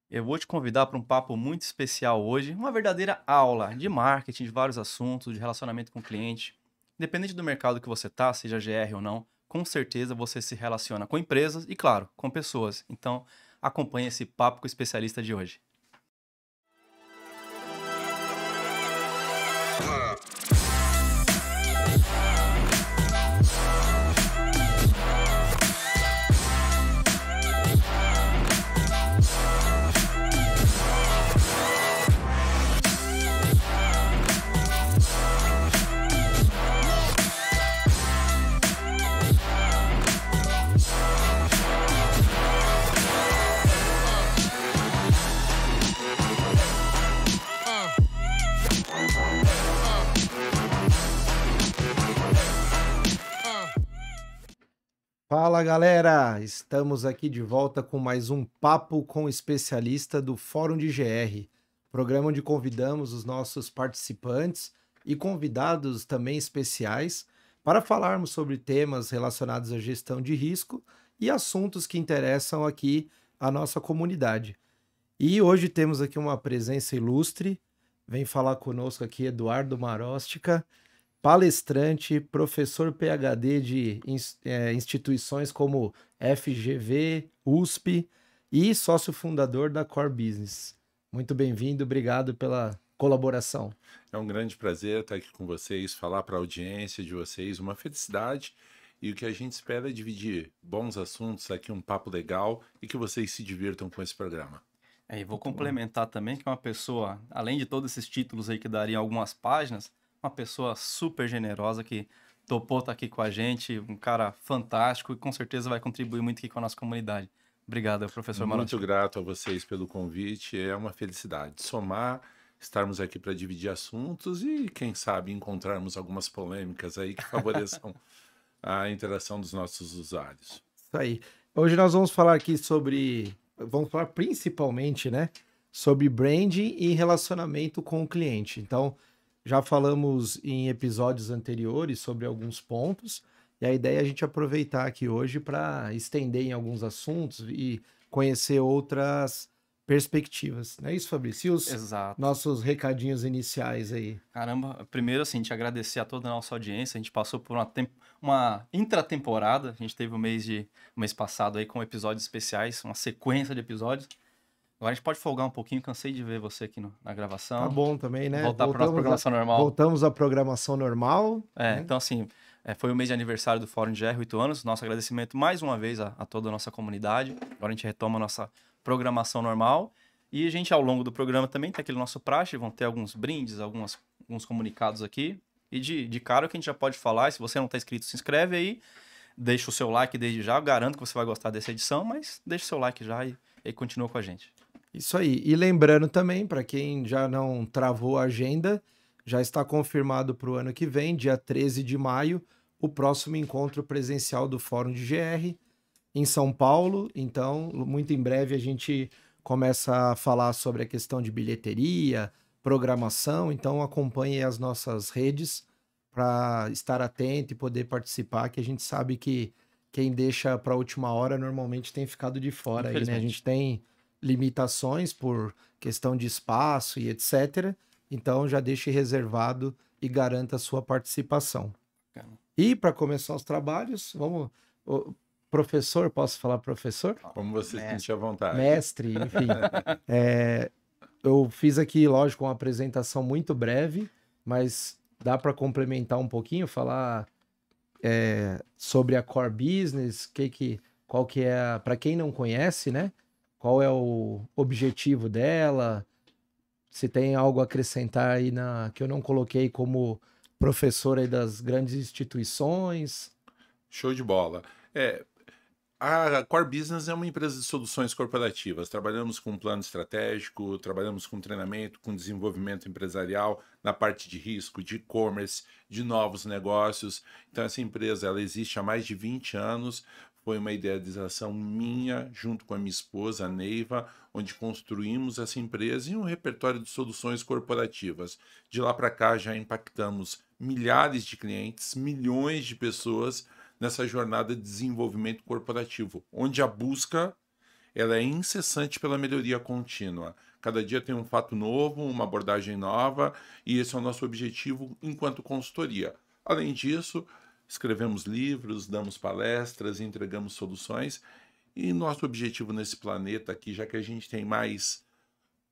Eu vou te convidar para um papo muito especial hoje, uma verdadeira aula de marketing, de vários assuntos, de relacionamento com o cliente. Independente do mercado que você tá, seja GR ou não, com certeza você se relaciona com empresas e, claro, com pessoas. Então, acompanhe esse papo com o especialista de hoje. Fala galera, estamos aqui de volta com mais um papo com o especialista do Fórum de GR, programa onde convidamos os nossos participantes e convidados também especiais para falarmos sobre temas relacionados à gestão de risco e assuntos que interessam aqui a nossa comunidade. E hoje temos aqui uma presença ilustre, vem falar conosco aqui Eduardo Marostica, palestrante, professor PhD de instituições como FGV, USP e sócio fundador da Core Business. Muito bem-vindo, obrigado pela colaboração. É um grande prazer estar aqui com vocês, falar para a audiência de vocês, uma felicidade. E o que a gente espera é dividir bons assuntos aqui, um papo legal e que vocês se divirtam com esse programa. E vou Muito bom. complementar também que é uma pessoa, além de todos esses títulos aí que daria algumas páginas, uma pessoa super generosa que topou estar aqui com a gente, um cara fantástico e com certeza vai contribuir muito aqui com a nossa comunidade. Obrigado, professor Muito Marotti. grato a vocês pelo convite, é uma felicidade somar, estarmos aqui para dividir assuntos e, quem sabe, encontrarmos algumas polêmicas aí que favoreçam a interação dos nossos usuários. Isso aí. Hoje nós vamos falar aqui vamos falar principalmente, né, sobre branding e relacionamento com o cliente. Então, já falamos em episódios anteriores sobre alguns pontos, e a ideia é a gente aproveitar aqui hoje para estender em alguns assuntos e conhecer outras perspectivas. Não é isso, Fabrício? E os Exato. nossos recadinhos iniciais aí? Caramba, primeiro assim, te agradecer a toda a nossa audiência. A gente passou por uma intratemporada. A gente teve o mês passado aí com episódios especiais, uma sequência de episódios. Agora a gente pode folgar um pouquinho, cansei de ver você aqui na Tá gravação. bom também, né? Voltar para nossa programação normal. Voltamos à programação normal, né? Então assim, foi o mês de aniversário do Fórum de GR, 8 anos. Nosso agradecimento mais uma vez a toda a nossa comunidade. Agora a gente retoma a nossa programação normal. E a gente, ao longo do programa, também tem aquele nosso praxe, vão ter alguns brindes, alguns comunicados aqui. E de cara, o que a gente já pode falar, se você não está inscrito, se inscreve aí, deixa o seu like desde já, eu garanto que você vai gostar dessa edição, mas deixa o seu like já e continua com a gente. Isso aí. E lembrando também, para quem já não travou a agenda, já está confirmado para o ano que vem, dia 13 de maio, o próximo encontro presencial do Fórum de GR em São Paulo. Então, muito em breve a gente começa a falar sobre a questão de bilheteria, programação. Então, acompanhe as nossas redes para estar atento e poder participar, que a gente sabe que quem deixa para a última hora normalmente tem ficado de fora aí, né? A gente Infelizmente. tem limitações por questão de espaço e etc. Então, já deixe reservado e garanta a sua participação. Bacana. E para começar os trabalhos, vamos. Professor, posso falar professor? Como você se Mestre. sentir à vontade. Mestre, enfim. Eu fiz aqui, lógico, uma apresentação muito breve, mas dá para complementar um pouquinho, falar sobre a Core Business, qual que é, para quem não conhece, né? Qual é o objetivo dela? Se tem algo a acrescentar aí que eu não coloquei como professor aí das grandes instituições. Show de bola. A Core Business é uma empresa de soluções corporativas. Trabalhamos com plano estratégico, trabalhamos com treinamento, com desenvolvimento empresarial, na parte de risco, de e-commerce, de novos negócios. Então, essa empresa ela existe há mais de 20 anos. Foi uma idealização minha, junto com a minha esposa, a Neiva, onde construímos essa empresa e um repertório de soluções corporativas. De lá para cá, já impactamos milhares de clientes, milhões de pessoas nessa jornada de desenvolvimento corporativo, onde a busca ela é incessante pela melhoria contínua. Cada dia tem um fato novo, uma abordagem nova, e esse é o nosso objetivo enquanto consultoria. Além disso, escrevemos livros, damos palestras, entregamos soluções, e nosso objetivo nesse planeta aqui, já que a gente tem mais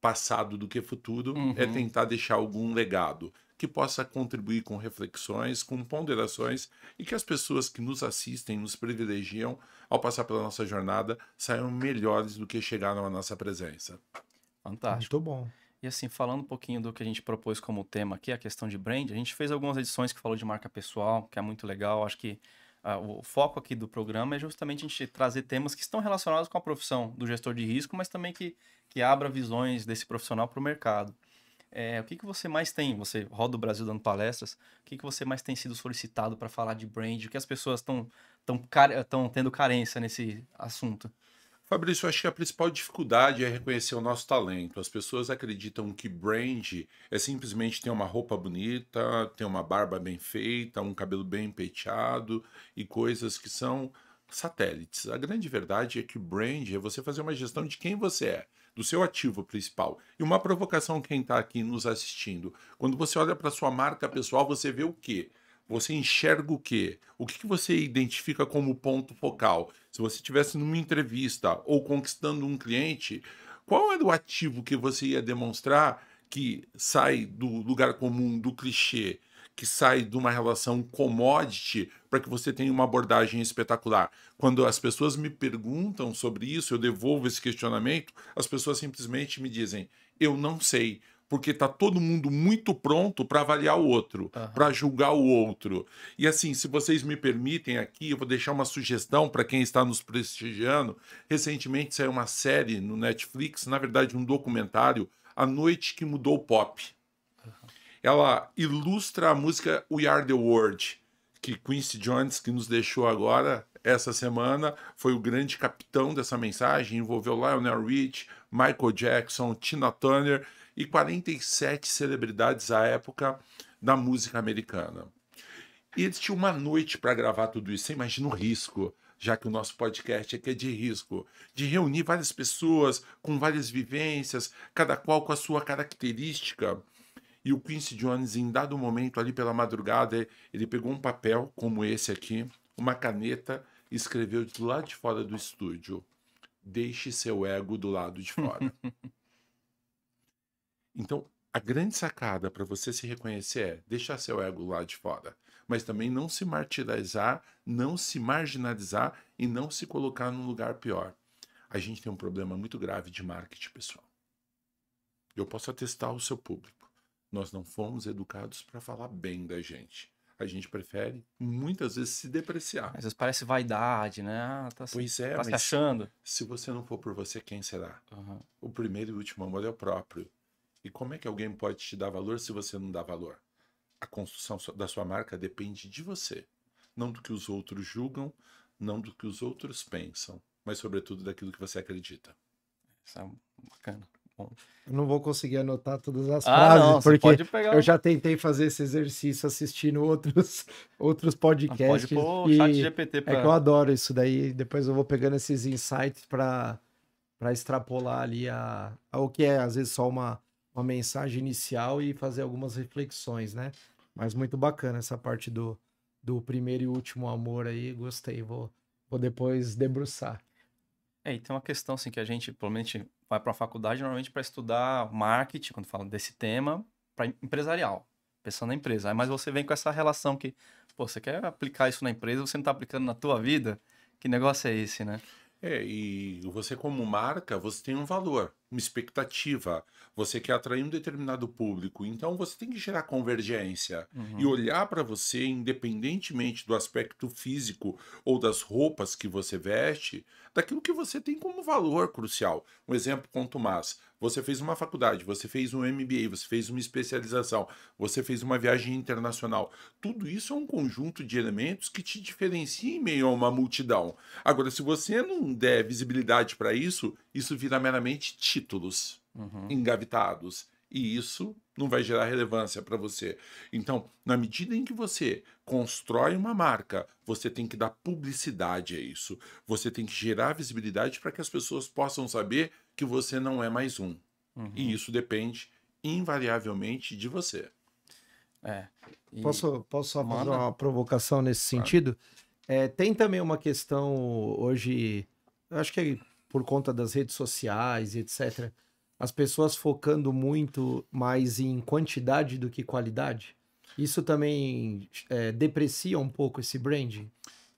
passado do que futuro, é tentar deixar algum legado que possa contribuir com reflexões, com ponderações, e que as pessoas que nos assistem, nos privilegiam, ao passar pela nossa jornada, saiam melhores do que chegaram à nossa presença. Fantástico. Muito bom. E assim, falando um pouquinho do que a gente propôs como tema aqui, a questão de brand, a gente fez algumas edições que falou de marca pessoal, que é muito legal. Acho que o foco aqui do programa é justamente a gente trazer temas que estão relacionados com a profissão do gestor de risco, mas também que abra visões desse profissional para o mercado. O que você mais tem? Você roda o Brasil dando palestras. O que você mais tem sido solicitado para falar de brand? O que as pessoas estão tendo carência nesse assunto? Fabrício, eu acho que a principal dificuldade é reconhecer o nosso talento. As pessoas acreditam que brand é simplesmente ter uma roupa bonita, ter uma barba bem feita, um cabelo bem penteado e coisas que são satélites. A grande verdade é que brand é você fazer uma gestão de quem você é, do seu ativo principal. E uma provocação quem está aqui nos assistindo. Quando você olha para sua marca pessoal, você vê o quê? Você enxerga o quê? O que você identifica como ponto focal? Se você estivesse numa entrevista ou conquistando um cliente, qual era o ativo que você ia demonstrar que sai do lugar comum, do clichê, que sai de uma relação commodity para que você tenha uma abordagem espetacular? Quando as pessoas me perguntam sobre isso, eu devolvo esse questionamento, as pessoas simplesmente me dizem, eu não sei. Porque está todo mundo muito pronto para avaliar o outro, para julgar o outro. E assim, se vocês me permitem aqui, eu vou deixar uma sugestão para quem está nos prestigiando. Recentemente saiu uma série no Netflix, na verdade um documentário, A Noite que Mudou o Pop. Ela ilustra a música We Are The World, que Quincy Jones, que nos deixou agora, essa semana, foi o grande capitão dessa mensagem, envolveu Lionel Rich, Michael Jackson, Tina Turner e 47 celebridades à época da música americana. E eles tinham uma noite para gravar tudo isso. Você imagina o risco, já que o nosso podcast aqui é de risco, de reunir várias pessoas com várias vivências, cada qual com a sua característica. E o Quincy Jones, em dado momento, ali pela madrugada, ele pegou um papel como esse aqui, uma caneta, e escreveu do lado de fora do estúdio: deixe seu ego do lado de fora. Então, a grande sacada para você se reconhecer é deixar seu ego lá de fora, mas também não se martirizar, não se marginalizar e não se colocar num lugar pior. A gente tem um problema muito grave de marketing pessoal. Eu posso atestar ao seu público. Nós não fomos educados para falar bem da gente. A gente prefere, muitas vezes, se depreciar. Às vezes parece vaidade, né? Pois é, tá mas se achando. se você não for por você, quem será? O primeiro e último amor é o próprio. E como é que alguém pode te dar valor se você não dá valor? A construção da sua marca depende de você. Não do que os outros julgam, não do que os outros pensam, mas sobretudo daquilo que você acredita. Isso é bacana. Bom. Eu não vou conseguir anotar todas as frases, não, porque pode pegar. eu já tentei fazer esse exercício assistindo outros podcasts. Pode pôr o chat GPT É que eu adoro isso daí. Depois eu vou pegando esses insights para extrapolar ali o que é, às vezes, só uma mensagem inicial e fazer algumas reflexões, né? Mas muito bacana essa parte do primeiro e último amor aí, gostei, vou depois debruçar. E tem uma questão assim que a gente, provavelmente, vai para a faculdade normalmente para estudar marketing, quando fala desse tema, para empresarial, pensando na empresa. Mas você vem com essa relação que, pô, você quer aplicar isso na empresa, você não está aplicando na tua vida? Que negócio é esse, né? E você como marca, você tem um valor, uma expectativa, você quer atrair um determinado público, então você tem que gerar convergência e olhar para você, independentemente do aspecto físico ou das roupas que você veste, daquilo que você tem como valor crucial. Um exemplo com o Tomás: você fez uma faculdade, você fez um MBA, você fez uma especialização, você fez uma viagem internacional. Tudo isso é um conjunto de elementos que te diferencia em meio a uma multidão. Agora, se você não der visibilidade para isso, isso vira meramente títulos engavetados. E isso não vai gerar relevância para você. Então, na medida em que você constrói uma marca, você tem que dar publicidade a isso. Você tem que gerar visibilidade para que as pessoas possam saber que você não é mais um. E isso depende invariavelmente de você. Posso só fazer Manda. uma provocação nesse sentido? Tem também uma questão hoje, eu acho que é por conta das redes sociais e etc., as pessoas focando muito mais em quantidade do que qualidade. Isso também deprecia um pouco esse branding?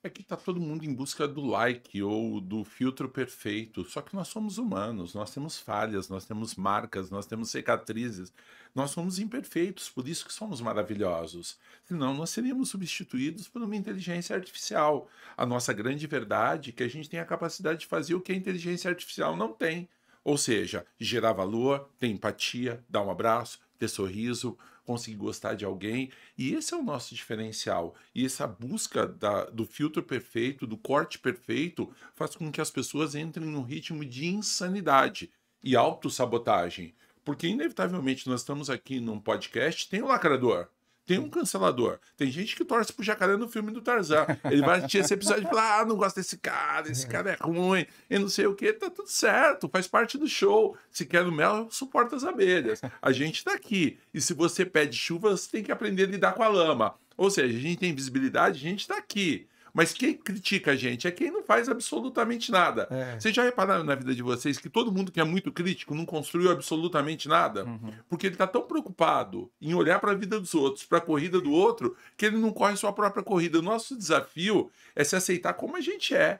É que está todo mundo em busca do like ou do filtro perfeito. Só que nós somos humanos, nós temos falhas, nós temos marcas, nós temos cicatrizes. Nós somos imperfeitos, por isso que somos maravilhosos. Senão nós seríamos substituídos por uma inteligência artificial. A nossa grande verdade é que a gente tem a capacidade de fazer o que a inteligência artificial não tem. Ou seja, gerar valor, ter empatia, dar um abraço, ter sorriso, conseguir gostar de alguém. E esse é o nosso diferencial. E essa busca do filtro perfeito, do corte perfeito, faz com que as pessoas entrem num ritmo de insanidade e autossabotagem. Porque, inevitavelmente, nós estamos aqui num podcast, tem um lacrador. Tem um cancelador. Tem gente que torce pro jacaré no filme do Tarzan. Ele vai assistir esse episódio e falar: não gosto desse cara, esse cara é ruim, e não sei o que. Tá tudo certo, faz parte do show. Se quer no mel, suporta as abelhas. A gente tá aqui. E se você pede chuva, você tem que aprender a lidar com a lama. Ou seja, a gente tem visibilidade, a gente tá aqui. Mas quem critica a gente é quem não faz absolutamente nada. Vocês já repararam na vida de vocês que todo mundo que é muito crítico não construiu absolutamente nada? Porque ele está tão preocupado em olhar para a vida dos outros, para a corrida do outro, que ele não corre sua própria corrida. O nosso desafio é se aceitar como a gente é.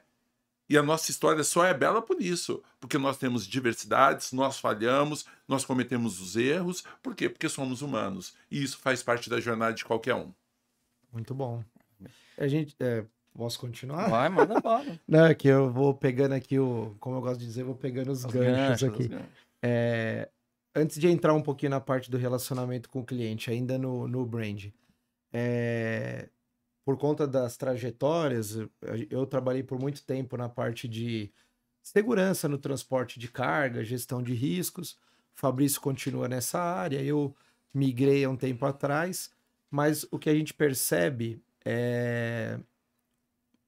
E a nossa história só é bela por isso. Porque nós temos diversidades, nós falhamos, nós cometemos os erros. Por quê? Porque somos humanos. E isso faz parte da jornada de qualquer um. Muito bom. Posso continuar? Vai, manda bala. Não, é que eu vou pegando aqui como eu gosto de dizer, eu vou pegando os ganchos aqui. Antes de entrar um pouquinho na parte do relacionamento com o cliente, ainda no brand, por conta das trajetórias, eu trabalhei por muito tempo na parte de segurança no transporte de carga, gestão de riscos. O Fabrício continua nessa área, eu migrei há um tempo atrás, mas o que a gente percebe é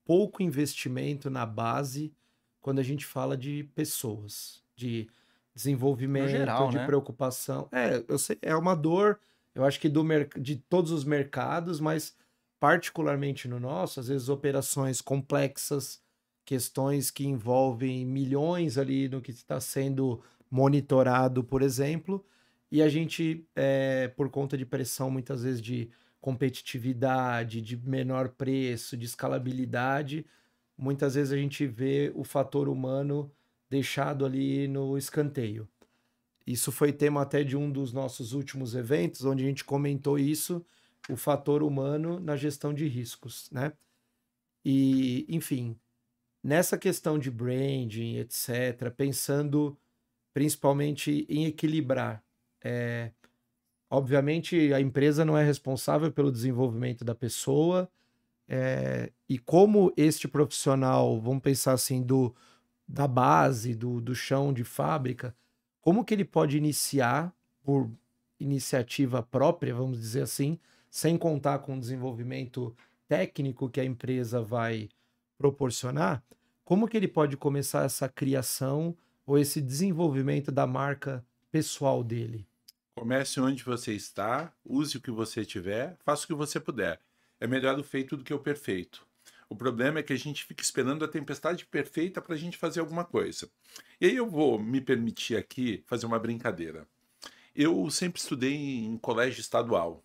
pouco investimento na base quando a gente fala de pessoas, de desenvolvimento, geral, de né? preocupação. Eu sei, é uma dor, eu acho que de todos os mercados, mas particularmente no nosso, às vezes operações complexas, questões que envolvem milhões ali no que está sendo monitorado, por exemplo, e a gente, por conta de pressão muitas vezes de competitividade, de menor preço, de escalabilidade, muitas vezes a gente vê o fator humano deixado ali no escanteio. Isso foi tema até de um dos nossos últimos eventos, onde a gente comentou isso, o fator humano na gestão de riscos, né? E, enfim, nessa questão de branding, etc., pensando principalmente em equilibrar. Obviamente, a empresa não é responsável pelo desenvolvimento da pessoa, e como este profissional, vamos pensar assim, da base, do chão de fábrica, como que ele pode iniciar por iniciativa própria, vamos dizer assim, sem contar com o desenvolvimento técnico que a empresa vai proporcionar, como que ele pode começar essa criação ou esse desenvolvimento da marca pessoal dele? Comece onde você está, use o que você tiver, faça o que você puder. É melhor o feito do que o perfeito. O problema é que a gente fica esperando a tempestade perfeita para a gente fazer alguma coisa. E aí eu vou me permitir aqui fazer uma brincadeira. Eu sempre estudei em colégio estadual.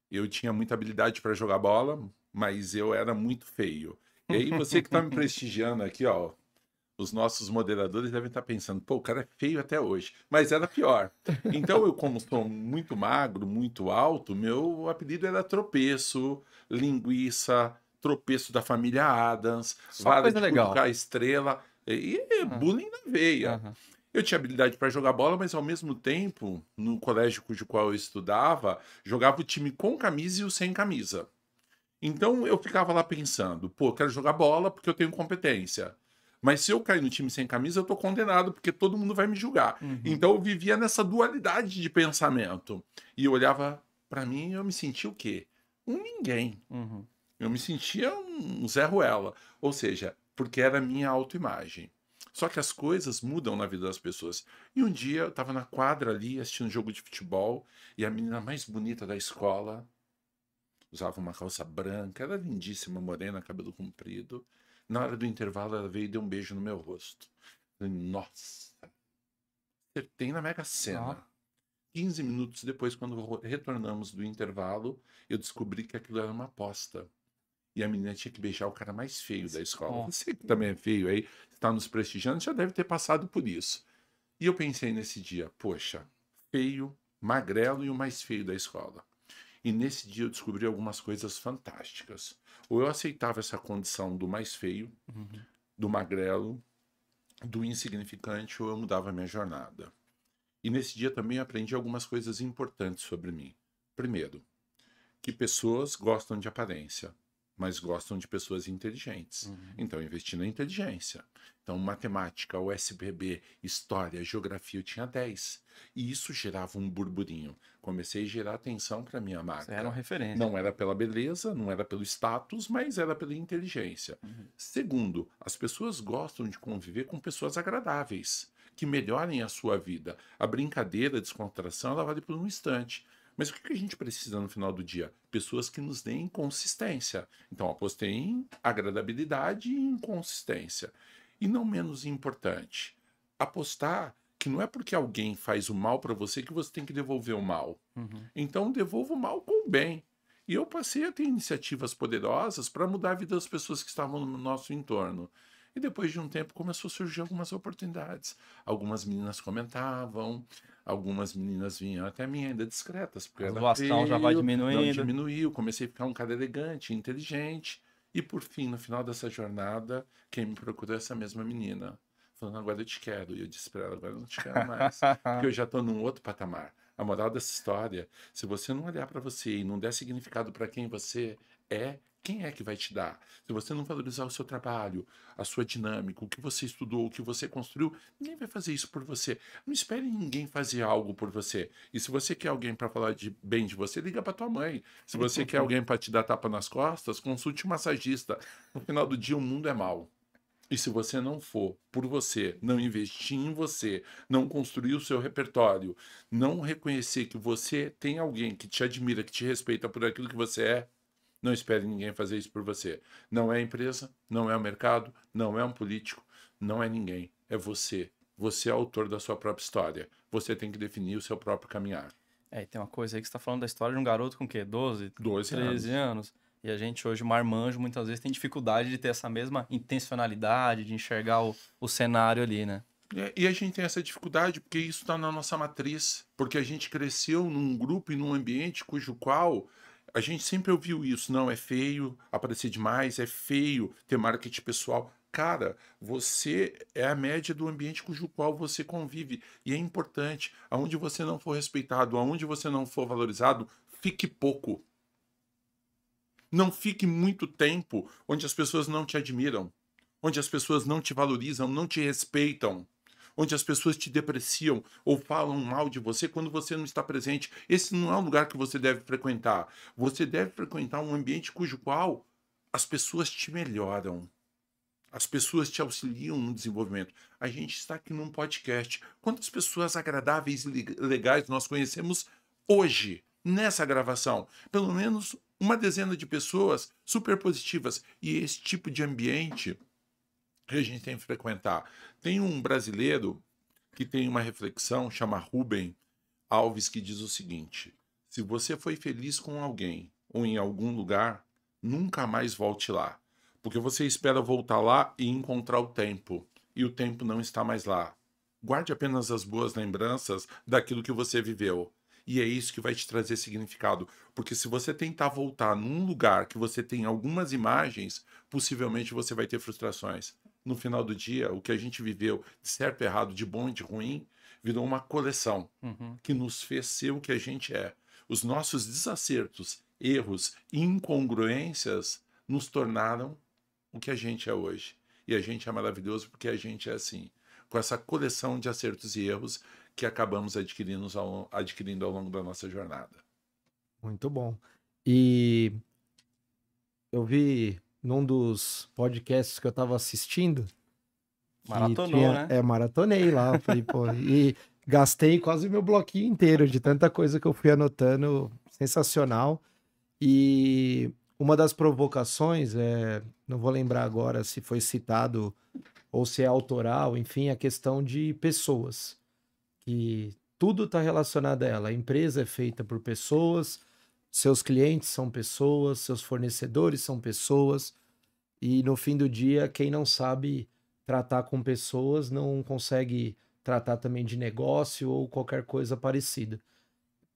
Eu tinha muita habilidade para jogar bola, mas eu era muito feio. E aí você que está me prestigiando aqui, ó, os nossos moderadores devem estar pensando, pô, o cara é feio até hoje. Mas era pior. Então eu, como sou muito magro, muito alto, meu apelido era Tropeço, Linguiça, Tropeço da família Adams, Só coisa legal. cutucar a estrela, e bullying na veia. Eu tinha habilidade para jogar bola, mas ao mesmo tempo, no colégio cujo qual eu estudava, jogava o time com camisa e o sem camisa. Então eu ficava lá pensando, pô, quero jogar bola porque eu tenho competência. Mas se eu cair no time sem camisa, eu tô condenado, porque todo mundo vai me julgar. Então eu vivia nessa dualidade de pensamento. E eu olhava para mim e eu me sentia o quê? Um ninguém. Eu me sentia um Zé Ruela. Ou seja, porque era a minha autoimagem. Só que as coisas mudam na vida das pessoas. E um dia eu estava na quadra ali, assistindo um jogo de futebol, e a menina mais bonita da escola usava uma calça branca, era lindíssima, morena, cabelo comprido. Na hora do intervalo, ela veio e deu um beijo no meu rosto. Eu falei, nossa, acertei na Mega Sena. 15 minutos depois, quando retornamos do intervalo, eu descobri que aquilo era uma aposta. E a menina tinha que beijar o cara mais feio da escola. Você que também é feio aí, está nos prestigiando, já deve ter passado por isso. E eu pensei nesse dia, poxa, feio, magrelo e o mais feio da escola. E nesse dia eu descobri algumas coisas fantásticas. Ou eu aceitava essa condição do mais feio, do magrelo, do insignificante, ou eu mudava a minha jornada. E nesse dia também eu aprendi algumas coisas importantes sobre mim. Primeiro, que pessoas gostam de aparência, mas gostam de pessoas inteligentes. Então eu investi na inteligência. Então matemática, USBB, história, geografia, eu tinha 10. E isso gerava um burburinho. Comecei a gerar atenção para minha marca. Você era uma referência. Não era pela beleza, não era pelo status, mas era pela inteligência. Segundo, as pessoas gostam de conviver com pessoas agradáveis, que melhorem a sua vida. A brincadeira, a descontração, ela vale por um instante. Mas o que a gente precisa no final do dia? Pessoas que nos deem consistência. Então, apostei em agradabilidade e em consistência. E não menos importante, apostar que não é porque alguém faz o mal para você que você tem que devolver o mal. Então, devolva o mal com o bem. E eu passei a ter iniciativas poderosas para mudar a vida das pessoas que estavam no nosso entorno. E depois de um tempo começou a surgir algumas oportunidades. Algumas meninas comentavam, algumas meninas vinham até mim ainda discretas, porque A era doação já vai feio, diminuindo. não diminuiu, comecei a ficar um cara elegante, inteligente. E por fim, no final dessa jornada, quem me procurou é essa mesma menina, falando, agora eu te quero. E eu disse para ela, agora eu não te quero mais, porque eu já estou num outro patamar. A moral dessa história, se você não olhar para você e não der significado para quem você é, quem é que vai te dar? Se você não valorizar o seu trabalho, a sua dinâmica, o que você estudou, o que você construiu, ninguém vai fazer isso por você. Não espere ninguém fazer algo por você. E se você quer alguém para falar bem de você, liga para tua mãe. Se você quer alguém para te dar tapa nas costas, consulte um massagista. No final do dia, o mundo é mau. E se você não for por você, não investir em você, não construir o seu repertório, não reconhecer que você tem alguém que te admira, que te respeita por aquilo que você é, não espere ninguém fazer isso por você. Não é a empresa, não é o mercado, não é um político, não é ninguém. É você. Você é autor da sua própria história. Você tem que definir o seu próprio caminhar. E tem uma coisa aí que você está falando da história de um garoto com o quê? 12, 12 13 anos. E a gente hoje, marmanjo, muitas vezes tem dificuldade de ter essa mesma intencionalidade, de enxergar o cenário ali, né? E a gente tem essa dificuldade porque isso está na nossa matriz. Porque a gente cresceu num grupo e num ambiente cujo qual a gente sempre ouviu isso. Não, é feio aparecer demais, é feio ter marketing pessoal. Cara, você é a média do ambiente cujo qual você convive. E é importante, aonde você não for respeitado, aonde você não for valorizado, fique pouco. Não fique muito tempo onde as pessoas não te admiram, onde as pessoas não te valorizam, não te respeitam, onde as pessoas te depreciam ou falam mal de você quando você não está presente. Esse não é um lugar que você deve frequentar. Você deve frequentar um ambiente cujo qual as pessoas te melhoram. As pessoas te auxiliam no desenvolvimento. A gente está aqui num podcast. Quantas pessoas agradáveis e legais nós conhecemos hoje, nessa gravação? Pelo menos uma dezena de pessoas super positivas. E esse tipo de ambiente que a gente tem que frequentar. Tem um brasileiro que tem uma reflexão, chama Rubem Alves, que diz o seguinte: se você foi feliz com alguém ou em algum lugar, nunca mais volte lá. Porque você espera voltar lá e encontrar o tempo. E o tempo não está mais lá. Guarde apenas as boas lembranças daquilo que você viveu. E é isso que vai te trazer significado. Porque se você tentar voltar num lugar que você tem algumas imagens, possivelmente você vai ter frustrações. No final do dia, o que a gente viveu de certo e errado, de bom e de ruim, virou uma coleção que nos fez ser o que a gente é. Os nossos desacertos, erros e incongruências nos tornaram o que a gente é hoje. E a gente é maravilhoso porque a gente é assim, com essa coleção de acertos e erros que acabamos adquirindo ao longo da nossa jornada. Muito bom. E eu vi num dos podcasts que eu tava assistindo. Maratonou, né? Maratonei lá. Falei, pô, e gastei quase meu bloquinho inteiro de tanta coisa que eu fui anotando. Sensacional. E uma das provocações, não vou lembrar agora se foi citado ou se é autoral, enfim, a questão de pessoas. Que tudo está relacionado a ela. A empresa é feita por pessoas, seus clientes são pessoas, seus fornecedores são pessoas, e no fim do dia, quem não sabe tratar com pessoas não consegue tratar também de negócio ou qualquer coisa parecida.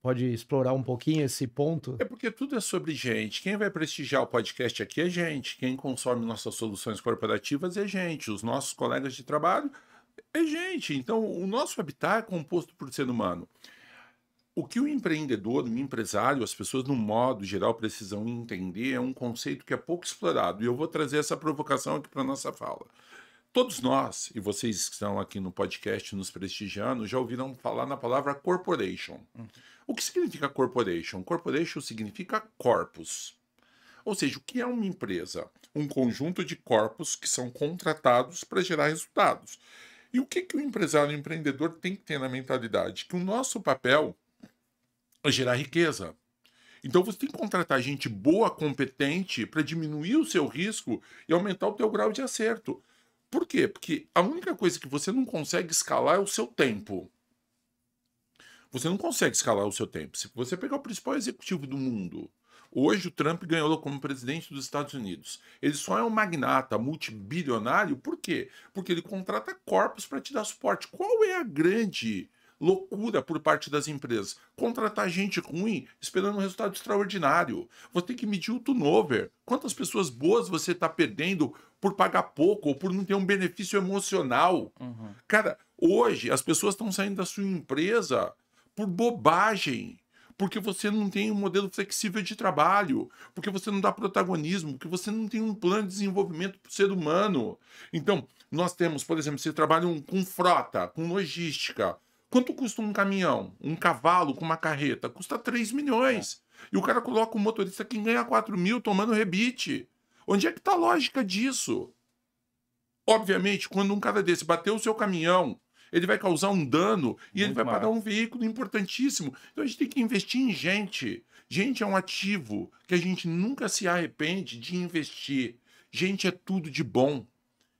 Pode explorar um pouquinho esse ponto? É porque tudo é sobre gente. Quem vai prestigiar o podcast aqui é gente. Quem consome nossas soluções corporativas é gente. Os nossos colegas de trabalho é gente. Então, o nosso habitat é composto por ser humano. O que o empreendedor, o empresário, as pessoas, no modo geral, precisam entender é um conceito que é pouco explorado. E eu vou trazer essa provocação aqui para a nossa fala. Todos nós, e vocês que estão aqui no podcast nos prestigiando, já ouviram falar na palavra corporation. O que significa corporation? Corporation significa corpus. Ou seja, o que é uma empresa? Um conjunto de corpos que são contratados para gerar resultados. E o que o empresário e o empreendedor tem que ter na mentalidade? Que o nosso papel é gerar riqueza. Então você tem que contratar gente boa, competente, para diminuir o seu risco e aumentar o teu grau de acerto. Por quê? Porque a única coisa que você não consegue escalar é o seu tempo. Você não consegue escalar o seu tempo. Se você pegar o principal executivo do mundo, hoje o Trump ganhou como presidente dos Estados Unidos. Ele só é um magnata multibilionário, por quê? Porque ele contrata corpos para te dar suporte. Qual é a grande loucura por parte das empresas? Contratar gente ruim esperando um resultado extraordinário. Você tem que medir o turnover. Quantas pessoas boas você está perdendo por pagar pouco ou por não ter um benefício emocional? Cara, hoje as pessoas estão saindo da sua empresa por bobagem, porque você não tem um modelo flexível de trabalho, porque você não dá protagonismo, porque você não tem um plano de desenvolvimento para o ser humano. Então, nós temos, por exemplo, você trabalha com frota, com logística. Quanto custa um caminhão? Um cavalo com uma carreta? Custa 3 milhões. E o cara coloca um motorista que ganha 4 mil tomando rebite. Onde é que está a lógica disso? Obviamente, quando um cara desse bateu o seu caminhão, ele vai causar um dano e ele vai parar um veículo importantíssimo. Então a gente tem que investir em gente. Gente é um ativo que a gente nunca se arrepende de investir. Gente é tudo de bom.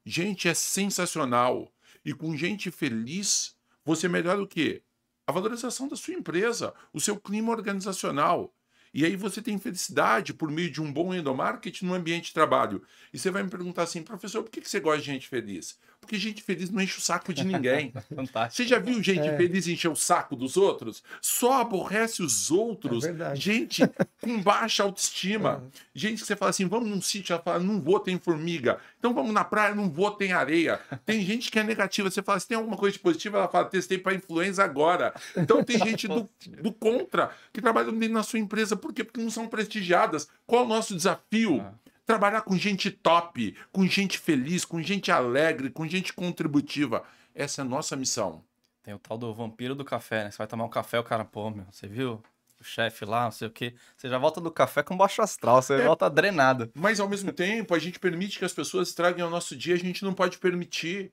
Gente é sensacional. E com gente feliz, você melhora o quê? A valorização da sua empresa, o seu clima organizacional. E aí você tem felicidade por meio de um bom endomarketing no ambiente de trabalho. E você vai me perguntar assim, professor, por que você gosta de gente feliz? Porque gente feliz não enche o saco de ninguém. Fantástico. Você já viu gente feliz encher o saco dos outros? Só aborrece os outros. Gente com baixa autoestima. Gente que você fala assim, vamos num sítio, ela fala, não vou, tem formiga. Então vamos na praia, não vou, tem areia. Tem gente que é negativa, você fala, se tem alguma coisa de positiva, ela fala, testei para influenza agora. Então tem gente do contra que trabalha dentro na sua empresa. Por quê? Porque não são prestigiadas. Qual é o nosso desafio? Trabalhar com gente top, com gente feliz, com gente alegre, com gente contributiva. Essa é a nossa missão. Tem o tal do vampiro do café, né? Você vai tomar um café, o cara, pô, meu, você viu? O chefe lá, não sei o quê. Você já volta do café com baixo astral, você volta drenado. Mas, ao mesmo tempo, a gente permite que as pessoas estraguem o nosso dia, a gente não pode permitir.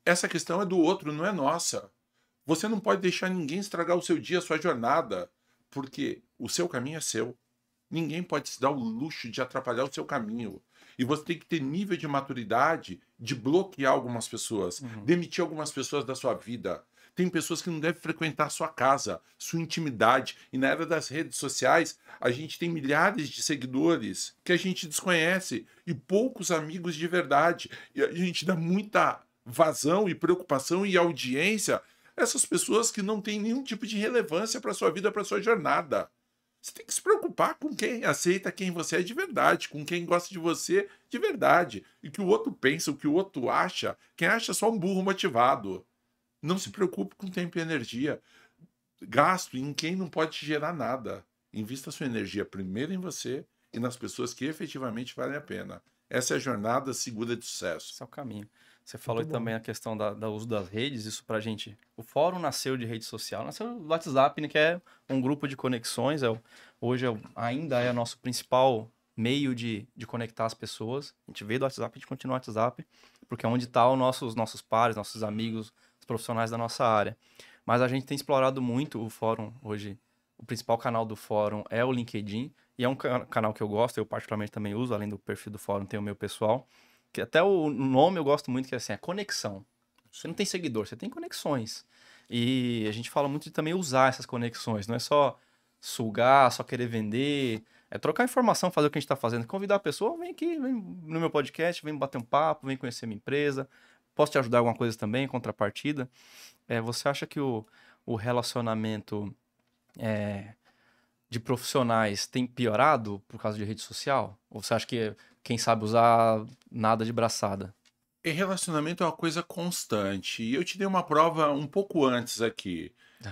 Essa questão é do outro, não é nossa. Você não pode deixar ninguém estragar o seu dia, a sua jornada, porque o seu caminho é seu. Ninguém pode se dar o luxo de atrapalhar o seu caminho. E você tem que ter nível de maturidade de bloquear algumas pessoas, demitir algumas pessoas da sua vida. Tem pessoas que não devem frequentar a sua casa, sua intimidade. E na era das redes sociais, a gente tem milhares de seguidores que a gente desconhece e poucos amigos de verdade. E a gente dá muita vazão e preocupação e audiência a essas pessoas que não têm nenhum tipo de relevância para a sua vida, para a sua jornada. Você tem que se preocupar com quem aceita quem você é de verdade, com quem gosta de você de verdade. E o que o outro pensa, o que o outro acha, quem acha é só um burro motivado. Não se preocupe com tempo e energia. Gasto em quem não pode te gerar nada. Invista sua energia primeiro em você e nas pessoas que efetivamente valem a pena. Essa é a jornada segura de sucesso. Esse é o caminho. Você falou Muito também bom. a questão do uso das redes, isso pra gente. O fórum nasceu de rede social, nasceu do WhatsApp, né, que é um grupo de conexões. Ainda é o nosso principal meio de conectar as pessoas. A gente veio do WhatsApp, a gente continua no WhatsApp, porque é onde estão os nossos pares, nossos amigos, os profissionais da nossa área. Mas a gente tem explorado muito o fórum hoje. O principal canal do fórum é o LinkedIn, e é um canal que eu gosto, eu particularmente também uso, além do perfil do fórum, tem o meu pessoal. Que até o nome eu gosto muito, que é assim, é conexão. Você não tem seguidor, você tem conexões. E a gente fala muito de também usar essas conexões. Não é só sugar, só querer vender. É trocar informação, fazer o que a gente está fazendo. Convidar a pessoa, vem aqui, vem no meu podcast, vem bater um papo, vem conhecer minha empresa. Posso te ajudar em alguma coisa também, em contrapartida. Você acha que o relacionamento de profissionais tem piorado por causa de rede social? Ou você acha que quem sabe usar nada de braçada? E relacionamento é uma coisa constante. E eu te dei uma prova um pouco antes aqui.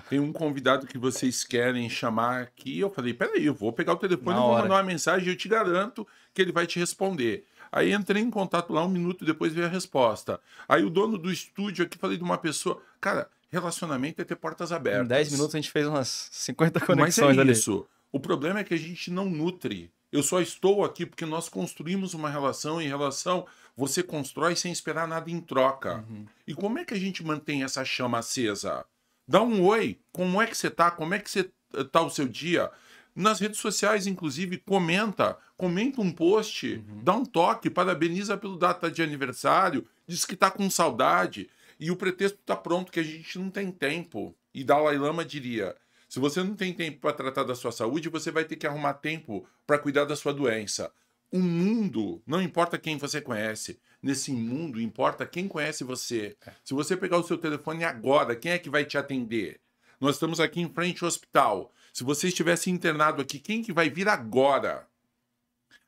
Tem um convidado que vocês querem chamar aqui. Eu falei, peraí, eu vou pegar o telefone Na e vou hora. mandar uma mensagem e eu te garanto que ele vai te responder. Aí entrei em contato lá, 1 minuto depois veio a resposta. Aí o dono do estúdio aqui, falei de uma pessoa. Cara, relacionamento é ter portas Em abertas. 10 minutos a gente fez umas 50 Mas é conexões ali. isso. O problema é que a gente não nutre. Eu só estou aqui porque nós construímos uma relação. Em relação, você constrói sem esperar nada em troca. E como é que a gente mantém essa chama acesa? Dá um oi. Como é que você tá? Como é que você tá o seu dia? Nas redes sociais, inclusive, comenta um post, dá um toque, parabeniza pelo data de aniversário, diz que tá com saudade. E o pretexto tá pronto, que a gente não tem tempo. E Dalai Lama diria: se você não tem tempo para tratar da sua saúde, você vai ter que arrumar tempo para cuidar da sua doença. O mundo, não importa quem você conhece, nesse mundo importa quem conhece você. Se você pegar o seu telefone agora, quem é que vai te atender? Nós estamos aqui em frente ao hospital. Se você estivesse internado aqui, quem que vai vir agora?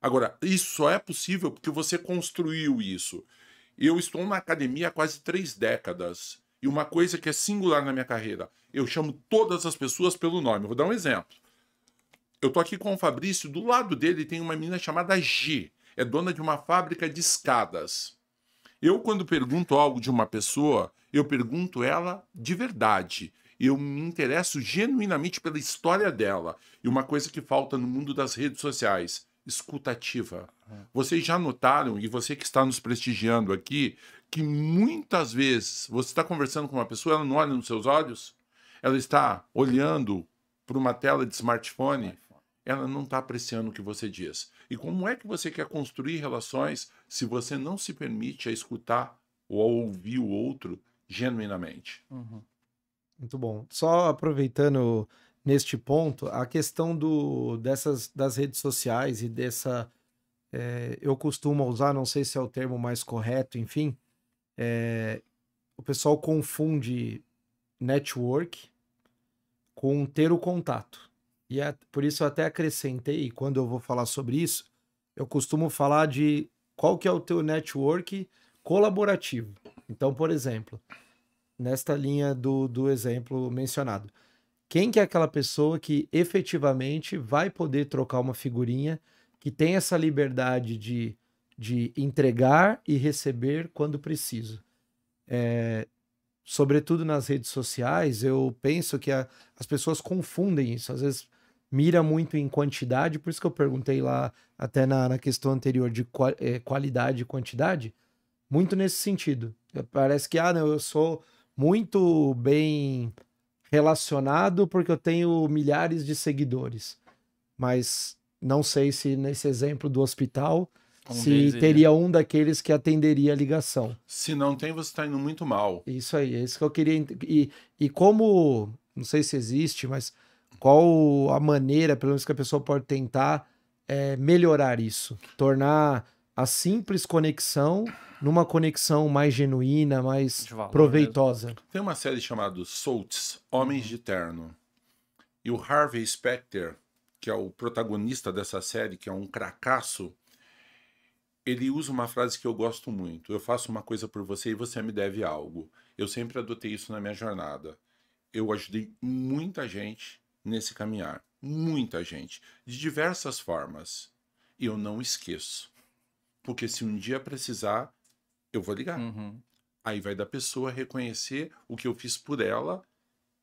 Agora, isso só é possível porque você construiu isso. Eu estou na academia há quase 3 décadas. E uma coisa que é singular na minha carreira, eu chamo todas as pessoas pelo nome. Vou dar um exemplo. Eu tô aqui com o Fabrício, do lado dele tem uma menina chamada G. É dona de uma fábrica de escadas. Eu, quando pergunto algo de uma pessoa, eu pergunto ela de verdade. Eu me interesso genuinamente pela história dela. E uma coisa que falta no mundo das redes sociais, escuta ativa. Vocês já notaram, e você que está nos prestigiando aqui, que muitas vezes você está conversando com uma pessoa, ela não olha nos seus olhos, ela está olhando para uma tela de smartphone, ela não está apreciando o que você diz. E como é que você quer construir relações se você não se permite a escutar ou a ouvir o outro genuinamente? Muito bom. Só aproveitando neste ponto, a questão das redes sociais e dessa. Eu costumo usar, não sei se é o termo mais correto, enfim. O pessoal confunde network com ter o contato. E por isso eu até acrescentei, quando eu vou falar sobre isso, eu costumo falar de qual que é o teu network colaborativo. Então, por exemplo, nesta linha do exemplo mencionado, quem que é aquela pessoa que efetivamente vai poder trocar uma figurinha, que tem essa liberdade de entregar e receber quando preciso? Sobretudo nas redes sociais, eu penso que as pessoas confundem isso. Às vezes mira muito em quantidade, por isso que eu perguntei lá até na questão anterior de qualidade e quantidade, muito nesse sentido. Parece que, não, eu sou muito bem relacionado porque eu tenho milhares de seguidores. Mas não sei se nesse exemplo do hospital, se teria um daqueles que atenderia a ligação. Se não tem, você está indo muito mal. Isso aí, é isso que eu queria. E como, não sei se existe, mas qual a maneira, pelo menos, que a pessoa pode tentar melhorar isso? Tornar a simples conexão numa conexão mais genuína, mais proveitosa. Mesmo. Tem uma série chamada Suits, Homens de Terno. E o Harvey Specter, que é o protagonista dessa série, que é um cracaço, ele usa uma frase que eu gosto muito. Eu faço uma coisa por você e você me deve algo. Eu sempre adotei isso na minha jornada. Eu ajudei muita gente nesse caminhar. Muita gente. De diversas formas. E eu não esqueço. Porque se um dia precisar, eu vou ligar. Uhum. Aí vai da pessoa reconhecer o que eu fiz por ela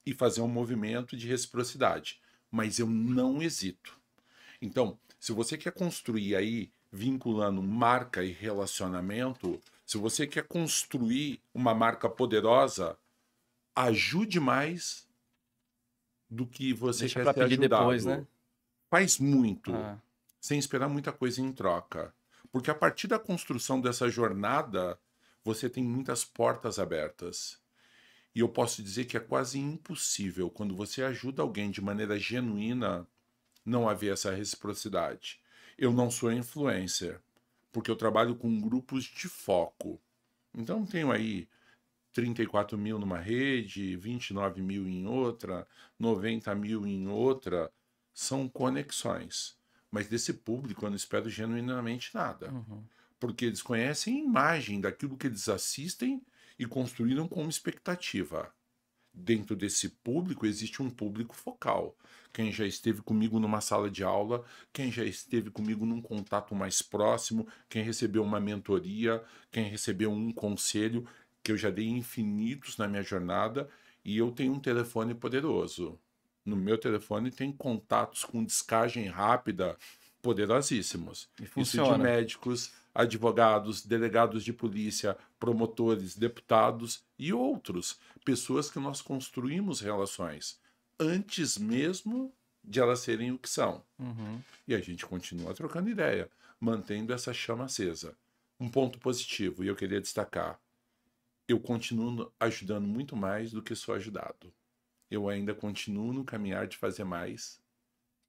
e fazer um movimento de reciprocidade. Mas eu não hesito. Então, se você quer construir aí, vinculando marca e relacionamento, se você quer construir uma marca poderosa, ajude mais do que você Deixa quer pra ser pedir ajudado. depois, né? Faz muito, Ah, sem esperar muita coisa em troca. Porque a partir da construção dessa jornada, você tem muitas portas abertas. E eu posso dizer que é quase impossível, quando você ajuda alguém de maneira genuína, não haver essa reciprocidade. Eu não sou influencer, porque eu trabalho com grupos de foco. Então, tenho aí 34 mil numa rede, 29 mil em outra, 90 mil em outra. São conexões. Mas desse público eu não espero genuinamente nada. uhum. Porque eles conhecem a imagem daquilo que eles assistem e construíram como expectativa. Dentro desse público existe um público focal. Quem já esteve comigo numa sala de aula, quem já esteve comigo num contato mais próximo, quem recebeu uma mentoria, quem recebeu um conselho, que eu já dei infinitos na minha jornada, e eu tenho um telefone poderoso. No meu telefone tem contatos com descagem rápida poderosíssimos. E Isso de funciona. médicos, advogados, delegados de polícia, promotores, deputados e outros. Pessoas que nós construímos relações antes mesmo de elas serem o que são. Uhum. E a gente continua trocando ideia, mantendo essa chama acesa. Um ponto positivo, e eu queria destacar, eu continuo ajudando muito mais do que sou ajudado. Eu ainda continuo no caminhar de fazer mais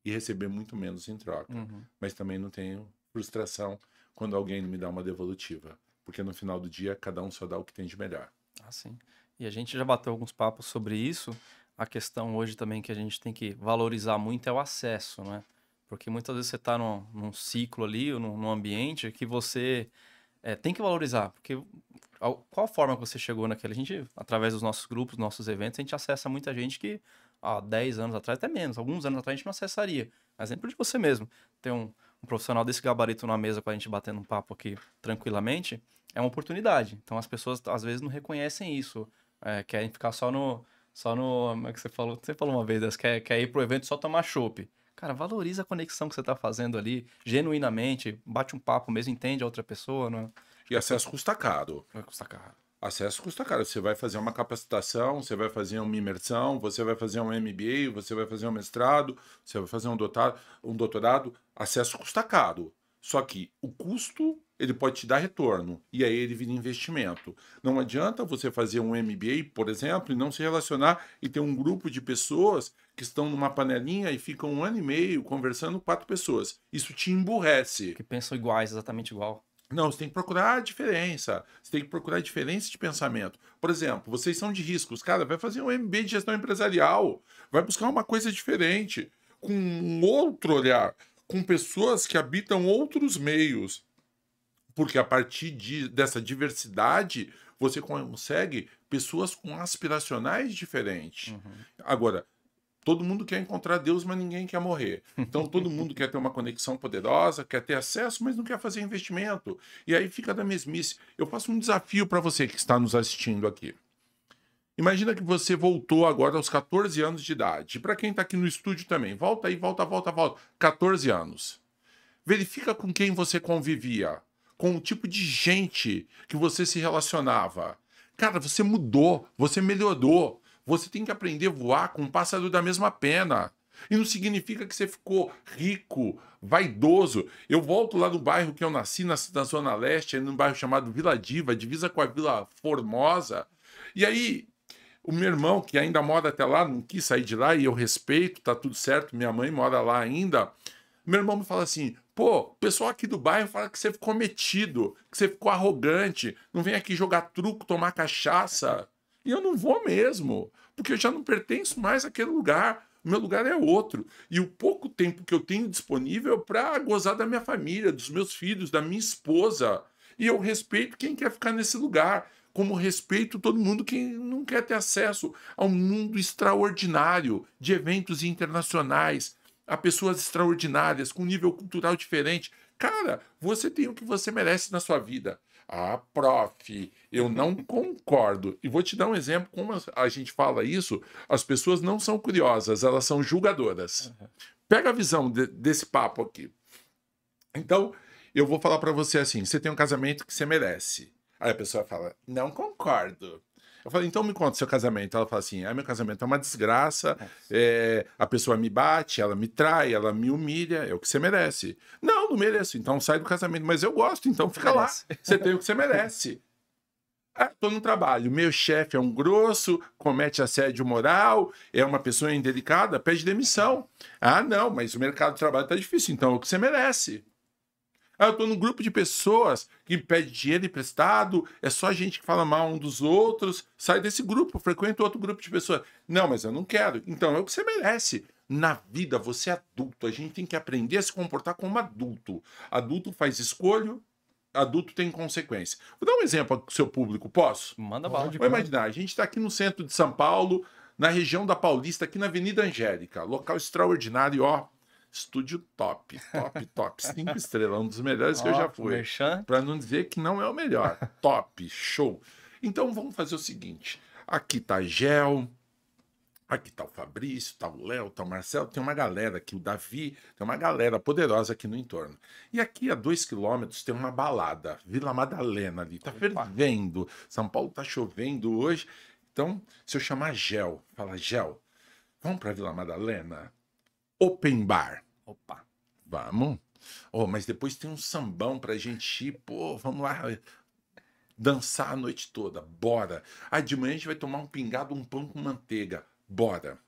e receber muito menos em troca. Uhum. Mas também não tenho frustração quando alguém me dá uma devolutiva. Porque no final do dia, cada um só dá o que tem de melhor. Ah, sim. E a gente já bateu alguns papos sobre isso. A questão hoje também que a gente tem que valorizar muito é o acesso, né? Porque muitas vezes você está num ciclo ali, ou num ambiente que você tem que valorizar. Porque qual a forma que você chegou naquele? A gente, através dos nossos grupos, nossos eventos, a gente acessa muita gente que há 10 anos atrás, até menos, alguns anos atrás a gente não acessaria. Exemplo de você mesmo. Ter um profissional desse gabarito na mesa com a gente batendo um papo aqui tranquilamente, é uma oportunidade. Então as pessoas às vezes não reconhecem isso. Querem ficar só no. Como é que você falou? Você falou uma vez, quer ir pro evento só tomar chopp. Cara, valoriza a conexão que você tá fazendo ali, genuinamente, bate um papo mesmo, entende a outra pessoa, não E acesso custa caro. vai custar caro. Acesso custa caro. Você vai fazer uma capacitação, você vai fazer uma imersão, você vai fazer um MBA, você vai fazer um mestrado, você vai fazer um doutorado. Acesso custa caro. Só que o custo, ele pode te dar retorno. E aí ele vira investimento. Não adianta você fazer um MBA, por exemplo, e não se relacionar e ter um grupo de pessoas que estão numa panelinha e ficam 1 ano e meio conversando 4 pessoas. Isso te emburrece. Que pensam iguais, exatamente igual. Não, você tem que procurar a diferença. Você tem que procurar a diferença de pensamento. Por exemplo, vocês são de riscos. Cara, vai fazer um MBA de gestão empresarial. Vai buscar uma coisa diferente, com um outro olhar, com pessoas que habitam outros meios. Porque a partir dessa diversidade, você consegue pessoas com aspiracionais diferentes. Uhum. Agora, todo mundo quer encontrar Deus, mas ninguém quer morrer. Então, todo mundo quer ter uma conexão poderosa, quer ter acesso, mas não quer fazer investimento. E aí fica da mesmice. Eu faço um desafio para você que está nos assistindo aqui. Imagina que você voltou agora aos 14 anos de idade. E para quem está aqui no estúdio também, volta aí, volta. 14 anos. Verifica com quem você convivia, com o tipo de gente que você se relacionava. Cara, você mudou, você melhorou. Você tem que aprender a voar com um pássaro da mesma pena. E não significa que você ficou rico, vaidoso. Eu volto lá no bairro que eu nasci, na Zona Leste, num bairro chamado Vila Diva, divisa com a Vila Formosa. E aí, o meu irmão, que ainda mora até lá, não quis sair de lá, e eu respeito, tá tudo certo, minha mãe mora lá ainda. Meu irmão me fala assim, pô, o pessoal aqui do bairro fala que você ficou metido, que você ficou arrogante, não vem aqui jogar truco, tomar cachaça. E eu não vou mesmo, porque eu já não pertenço mais àquele lugar. O meu lugar é outro. E o pouco tempo que eu tenho disponível para gozar da minha família, dos meus filhos, da minha esposa. E eu respeito quem quer ficar nesse lugar, como respeito todo mundo que não quer ter acesso a um mundo extraordinário de eventos internacionais, a pessoas extraordinárias, com nível cultural diferente. Cara, você tem o que você merece na sua vida. Ah, prof, eu não concordo. E vou te dar um exemplo, como a gente fala isso, as pessoas não são curiosas, elas são julgadoras. Pega a visão desse papo aqui. Então, eu vou falar pra você assim, você tem um casamento que você merece. Aí a pessoa fala, não concordo. Eu falo, então me conta o seu casamento. Ela fala assim, meu casamento é uma desgraça, a pessoa me bate, ela me trai, ela me humilha, é o que você merece. Não, não mereço, então sai do casamento. Mas eu gosto, então fica lá. Você tem o que você merece. Tô no trabalho, meu chefe é um grosso, comete assédio moral, é uma pessoa indelicada, pede demissão. Não, mas o mercado de trabalho tá difícil, então é o que você merece. Eu tô num grupo de pessoas que pede dinheiro emprestado, é só gente que fala mal um dos outros, sai desse grupo, frequenta outro grupo de pessoas. Não, mas eu não quero. Então é o que você merece. Na vida, você é adulto, a gente tem que aprender a se comportar como adulto. Adulto faz escolha, adulto tem consequência. Vou dar um exemplo para o seu público, posso? Manda bala. Vou imaginar, a gente está aqui no centro de São Paulo, na região da Paulista, aqui na Avenida Angélica, local extraordinário, ó. Estúdio top, top, top. 5 estrelas, um dos melhores que eu já fui. Para não dizer que não é o melhor. Top, show. Então vamos fazer o seguinte: aqui tá a Gel, aqui tá o Fabrício, tá o Léo, tá o Marcelo, tem uma galera aqui, o Davi, tem uma galera poderosa aqui no entorno. E aqui a 2 quilômetros tem uma balada, Vila Madalena ali, tá fervendo. São Paulo tá chovendo hoje. Então, se eu chamar Gel, fala, Gel, vamos pra Vila Madalena? Open bar. Opa. Vamos. Mas depois tem um sambão pra gente ir. Pô, vamos lá dançar a noite toda. Bora. De manhã a gente vai tomar um pingado, um pão com manteiga. Bora.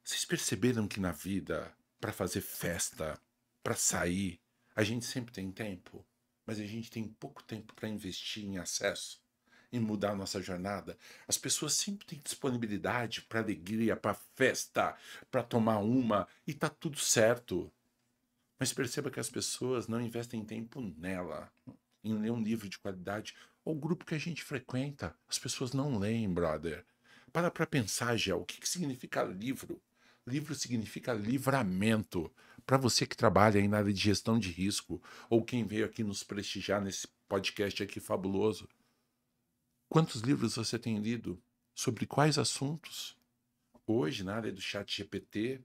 Vocês perceberam que na vida, pra fazer festa, pra sair, a gente sempre tem tempo, mas a gente tem pouco tempo pra investir em acesso, em mudar a nossa jornada. As pessoas sempre têm disponibilidade para alegria, para festa, para tomar uma, e tá tudo certo. Mas perceba que as pessoas não investem tempo nela, em ler um livro de qualidade, ou o grupo que a gente frequenta. As pessoas não leem, brother. Para pensar, Gel, o que significa livro? Livro significa livramento. Para você que trabalha aí na área de gestão de risco, ou quem veio aqui nos prestigiar nesse podcast aqui fabuloso, quantos livros você tem lido? Sobre quais assuntos? Hoje, na área do chat GPT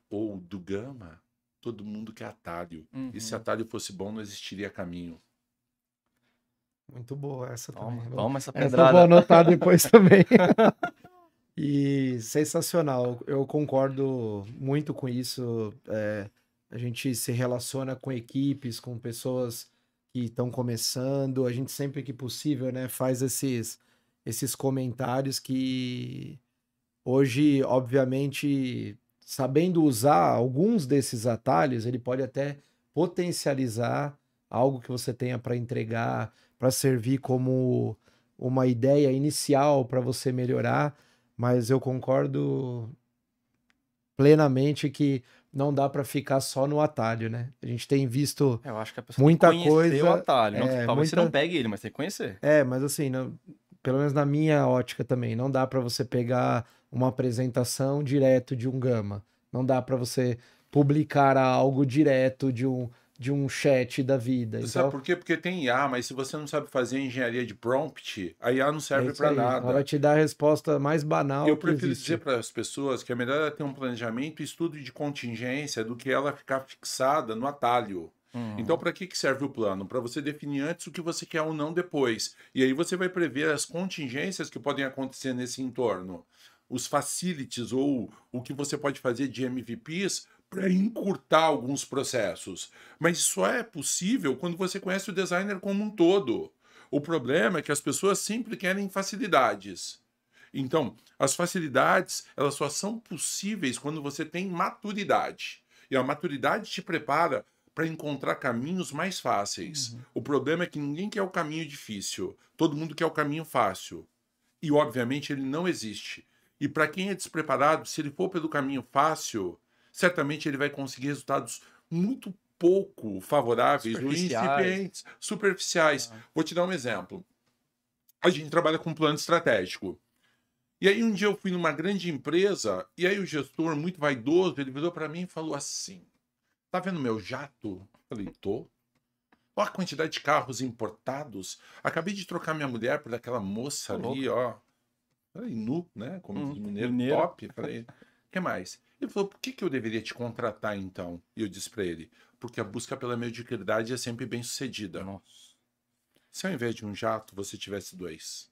ou do Gama, todo mundo quer atalho. E se atalho fosse bom, não existiria caminho. Muito boa essa também. Toma essa pedrada. Essa eu vou anotar depois também. E sensacional. Eu concordo muito com isso. A gente se relaciona com equipes, com pessoas que estão começando, a gente sempre que possível, né, faz esses comentários que hoje, obviamente, sabendo usar alguns desses atalhos, ele pode até potencializar algo que você tenha para entregar, para servir como uma ideia inicial para você melhorar, mas eu concordo plenamente que não dá para ficar só no atalho, né? A gente tem visto eu acho que a pessoa muita tem que conhecer coisa, o atalho. Talvez você não pegue ele, mas tem que conhecer. Mas assim, pelo menos na minha ótica também, não dá para você pegar uma apresentação direto de um Gama. Não dá para você publicar algo direto de um chat da vida. Então, sabe por quê? Porque tem IA, mas se você não sabe fazer engenharia de prompt, a IA não serve para nada. Ela vai te dar a resposta mais banal. Eu prefiro dizer para as pessoas que é melhor ela ter um planejamento e estudo de contingência do que ela ficar fixada no atalho. Então, para que serve o plano? Para você definir antes o que você quer ou não depois. E aí você vai prever as contingências que podem acontecer nesse entorno. Os facilities ou o que você pode fazer de MVPs para encurtar alguns processos. Mas só é possível quando você conhece o designer como um todo. O problema é que as pessoas sempre querem facilidades. Então, as facilidades, elas só são possíveis quando você tem maturidade. E a maturidade te prepara para encontrar caminhos mais fáceis. O problema é que ninguém quer o caminho difícil. Todo mundo quer o caminho fácil. E, obviamente, ele não existe. E para quem é despreparado, se ele for pelo caminho fácil, certamente ele vai conseguir resultados muito pouco favoráveis ou incipientes, superficiais. Vou te dar um exemplo. A gente trabalha com plano estratégico. E aí um dia eu fui numa grande empresa, e aí o gestor, muito vaidoso, ele virou para mim e falou assim: Tá vendo meu jato? Falei, tô. Olha a quantidade de carros importados. Acabei de trocar minha mulher por aquela moça Tô ali, ó. Falei, nu, né? Como diz mineiro, mineiro. top. Falei, o que mais? Ele falou, por que que eu deveria te contratar então? E eu disse pra ele, porque a busca pela mediocridade é sempre bem sucedida. Nossa. Se ao invés de um jato, você tivesse 2.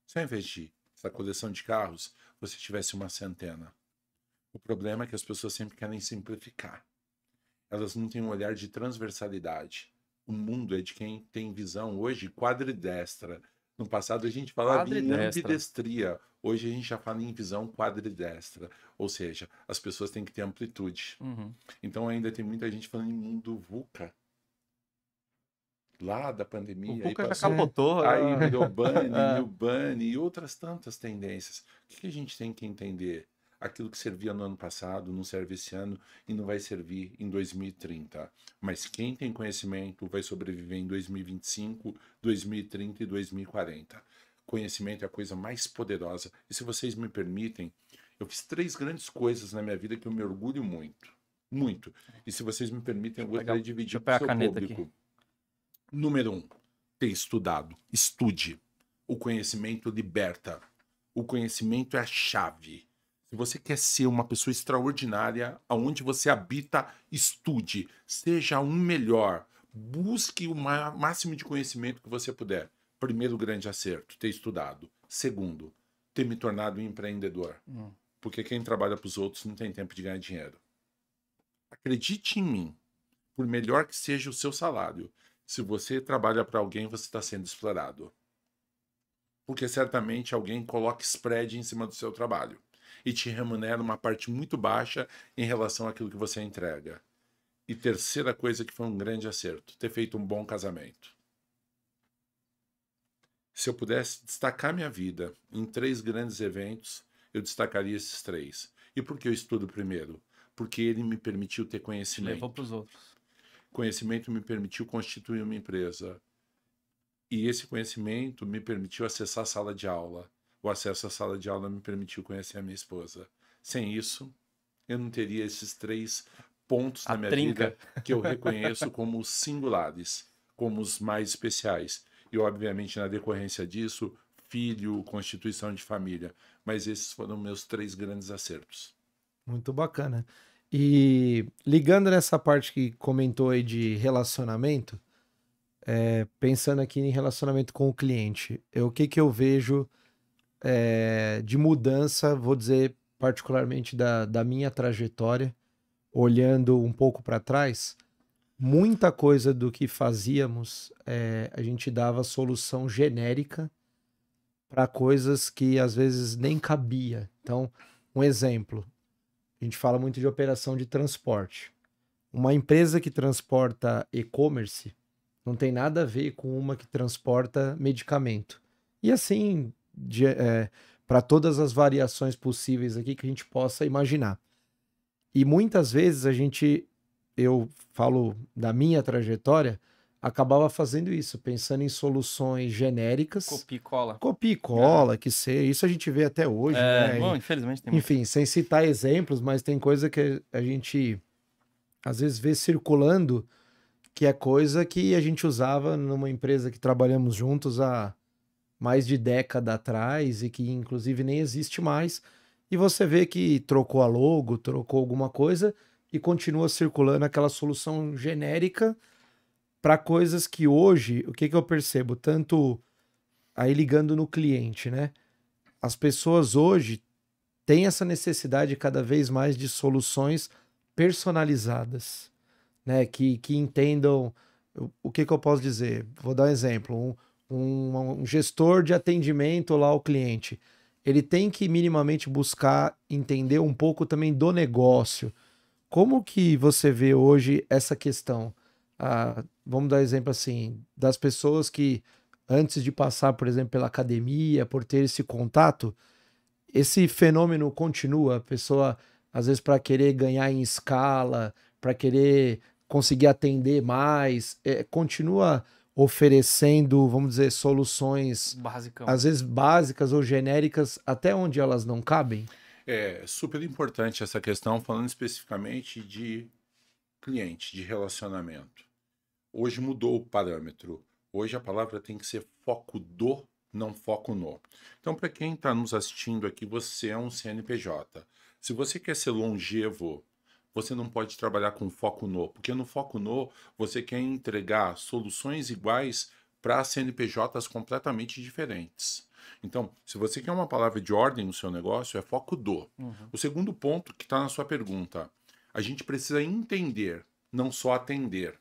Se ao invés de essa coleção de carros, você tivesse uma centena. O problema é que as pessoas sempre querem simplificar. Elas não têm um olhar de transversalidade. O mundo é de quem tem visão hoje quadridestra. No passado a gente falava em Quadridestra. ambidestria. Hoje a gente já fala em visão quadridestra. Ou seja, as pessoas têm que ter amplitude. Uhum. Então ainda tem muita gente falando em mundo VUCA. Lá da pandemia. O aí Cuca já passou. capotou. Aí virou Bunny, É. New Bunny e outras tantas tendências. O que a gente tem que entender? Aquilo que servia no ano passado não serve esse ano e não vai servir em 2030. Mas quem tem conhecimento vai sobreviver em 2025, 2030 e 2040. Conhecimento é a coisa mais poderosa. E se vocês me permitem, eu fiz 3 grandes coisas na minha vida que eu me orgulho muito. Muito. E se vocês me permitem, eu gostaria de dividir com o seu público. Número 1, ter estudado. Estude. O conhecimento liberta. O conhecimento é a chave. Se você quer ser uma pessoa extraordinária, aonde você habita, estude. Seja um melhor. Busque o máximo de conhecimento que você puder. Primeiro grande acerto, ter estudado. Segundo, ter me tornado um empreendedor. Porque quem trabalha para os outros não tem tempo de ganhar dinheiro. Acredite em mim. Por melhor que seja o seu salário, se você trabalha para alguém, você está sendo explorado. Porque certamente alguém coloca spread em cima do seu trabalho e te remunera uma parte muito baixa em relação àquilo que você entrega. E terceira coisa que foi um grande acerto, ter feito um bom casamento. Se eu pudesse destacar minha vida em 3 grandes eventos, eu destacaria esses 3. E por que eu estudo primeiro? Porque ele me permitiu ter conhecimento. Levou para os outros. Conhecimento me permitiu constituir uma empresa. E esse conhecimento me permitiu acessar a sala de aula. O acesso à sala de aula me permitiu conhecer a minha esposa. Sem isso, eu não teria esses 3 pontos na minha vida que eu reconheço como singulares, como os mais especiais. E, obviamente, na decorrência disso, filho, constituição de família. Mas esses foram meus 3 grandes acertos. Muito bacana. E ligando nessa parte que comentou aí de relacionamento, pensando aqui em relacionamento com o cliente, o que eu vejo de mudança, vou dizer particularmente da minha trajetória, olhando um pouco para trás, muita coisa do que fazíamos, a gente dava solução genérica para coisas que às vezes nem cabia. Então, um exemplo, a gente fala muito de operação de transporte. Uma empresa que transporta e-commerce não tem nada a ver com uma que transporta medicamento. E assim, para todas as variações possíveis aqui que a gente possa imaginar. E muitas vezes eu falo da minha trajetória, acabava fazendo isso, pensando em soluções genéricas. Copia e cola. Que seja. Isso a gente vê até hoje, né? Bom, infelizmente tem Enfim, sem citar exemplos, mas tem coisa que a gente às vezes vê circulando, que é coisa que a gente usava numa empresa que trabalhamos juntos há mais de década atrás e que inclusive nem existe mais. E você vê que trocou a logo, trocou alguma coisa e continua circulando aquela solução genérica para coisas que hoje, o que eu percebo? Tanto aí ligando no cliente, né? As pessoas hoje têm essa necessidade cada vez mais de soluções personalizadas, né? Que entendam o que eu posso dizer. Vou dar um exemplo. Um gestor de atendimento lá ao cliente, ele tem que minimamente buscar entender um pouco também do negócio. Como que você vê hoje essa questão? Vamos dar exemplo assim, das pessoas que antes de passar, por exemplo, pela academia, por ter esse contato, esse fenômeno continua, a pessoa, às vezes, para querer ganhar em escala, para querer conseguir atender mais, continua oferecendo, vamos dizer, soluções, basicão, às vezes básicas ou genéricas, até onde elas não cabem? É super importante essa questão, falando especificamente de cliente, de relacionamento. Hoje mudou o parâmetro. Hoje a palavra tem que ser foco do, não foco no. Então, para quem está nos assistindo aqui, você é um CNPJ. Se você quer ser longevo, você não pode trabalhar com foco no, porque no foco no você quer entregar soluções iguais para CNPJs completamente diferentes. Então, se você quer uma palavra de ordem no seu negócio, é foco do. O segundo ponto que está na sua pergunta, a gente precisa entender, não só atender.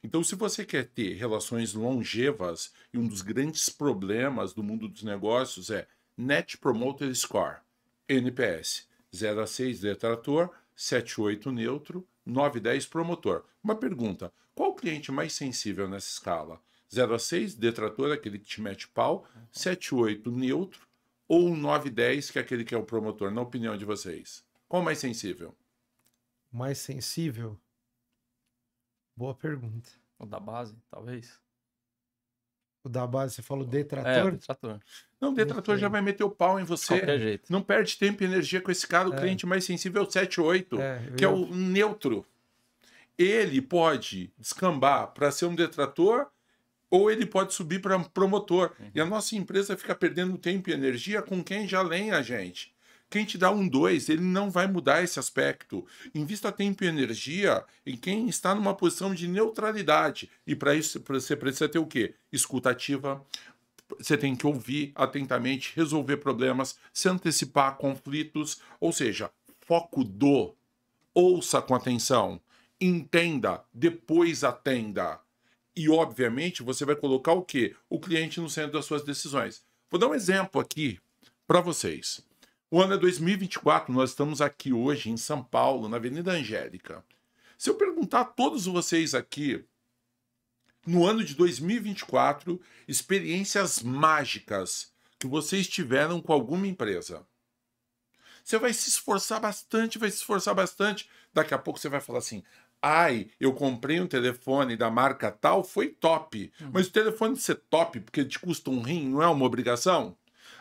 Então, se você quer ter relações longevas, e um dos grandes problemas do mundo dos negócios é Net Promoter Score, NPS, 0 a 6 detrator, 7 a 8 neutro, 9 a 10 promotor. Uma pergunta, qual o cliente mais sensível nessa escala? 0 a 6, detrator, aquele que te mete pau, 7 a 8 neutro, ou 9 a 10, que é aquele que é o promotor, na opinião de vocês? Qual o mais sensível? Mais sensível? Boa pergunta. O da base, talvez. O da base, você falou É, o detrator? detrator. Não, o detrator já vai meter o pau em De você. qualquer jeito. Não perde tempo e energia com esse cara. O cliente mais sensível é o 7 a 8, que é o neutro. Ele pode descambar para ser um detrator ou ele pode subir para promotor. E a nossa empresa fica perdendo tempo e energia com quem já lenha a gente. Quem te dá um 2, ele não vai mudar esse aspecto. Invista tempo e energia em quem está numa posição de neutralidade. E para isso você precisa ter o quê? Escuta ativa. Você tem que ouvir atentamente, resolver problemas, se antecipar a conflitos. Ou seja, foco do. Ouça com atenção. Entenda, depois atenda. E, obviamente, você vai colocar o quê? O cliente no centro das suas decisões. Vou dar um exemplo aqui para vocês. O ano é 2024, nós estamos aqui hoje em São Paulo, na Avenida Angélica. Se eu perguntar a todos vocês aqui, no ano de 2024, experiências mágicas que vocês tiveram com alguma empresa, você vai se esforçar bastante, Daqui a pouco você vai falar assim, ai, eu comprei um telefone da marca tal, foi top. Mas o telefone ser top porque te custa um rim não é uma obrigação?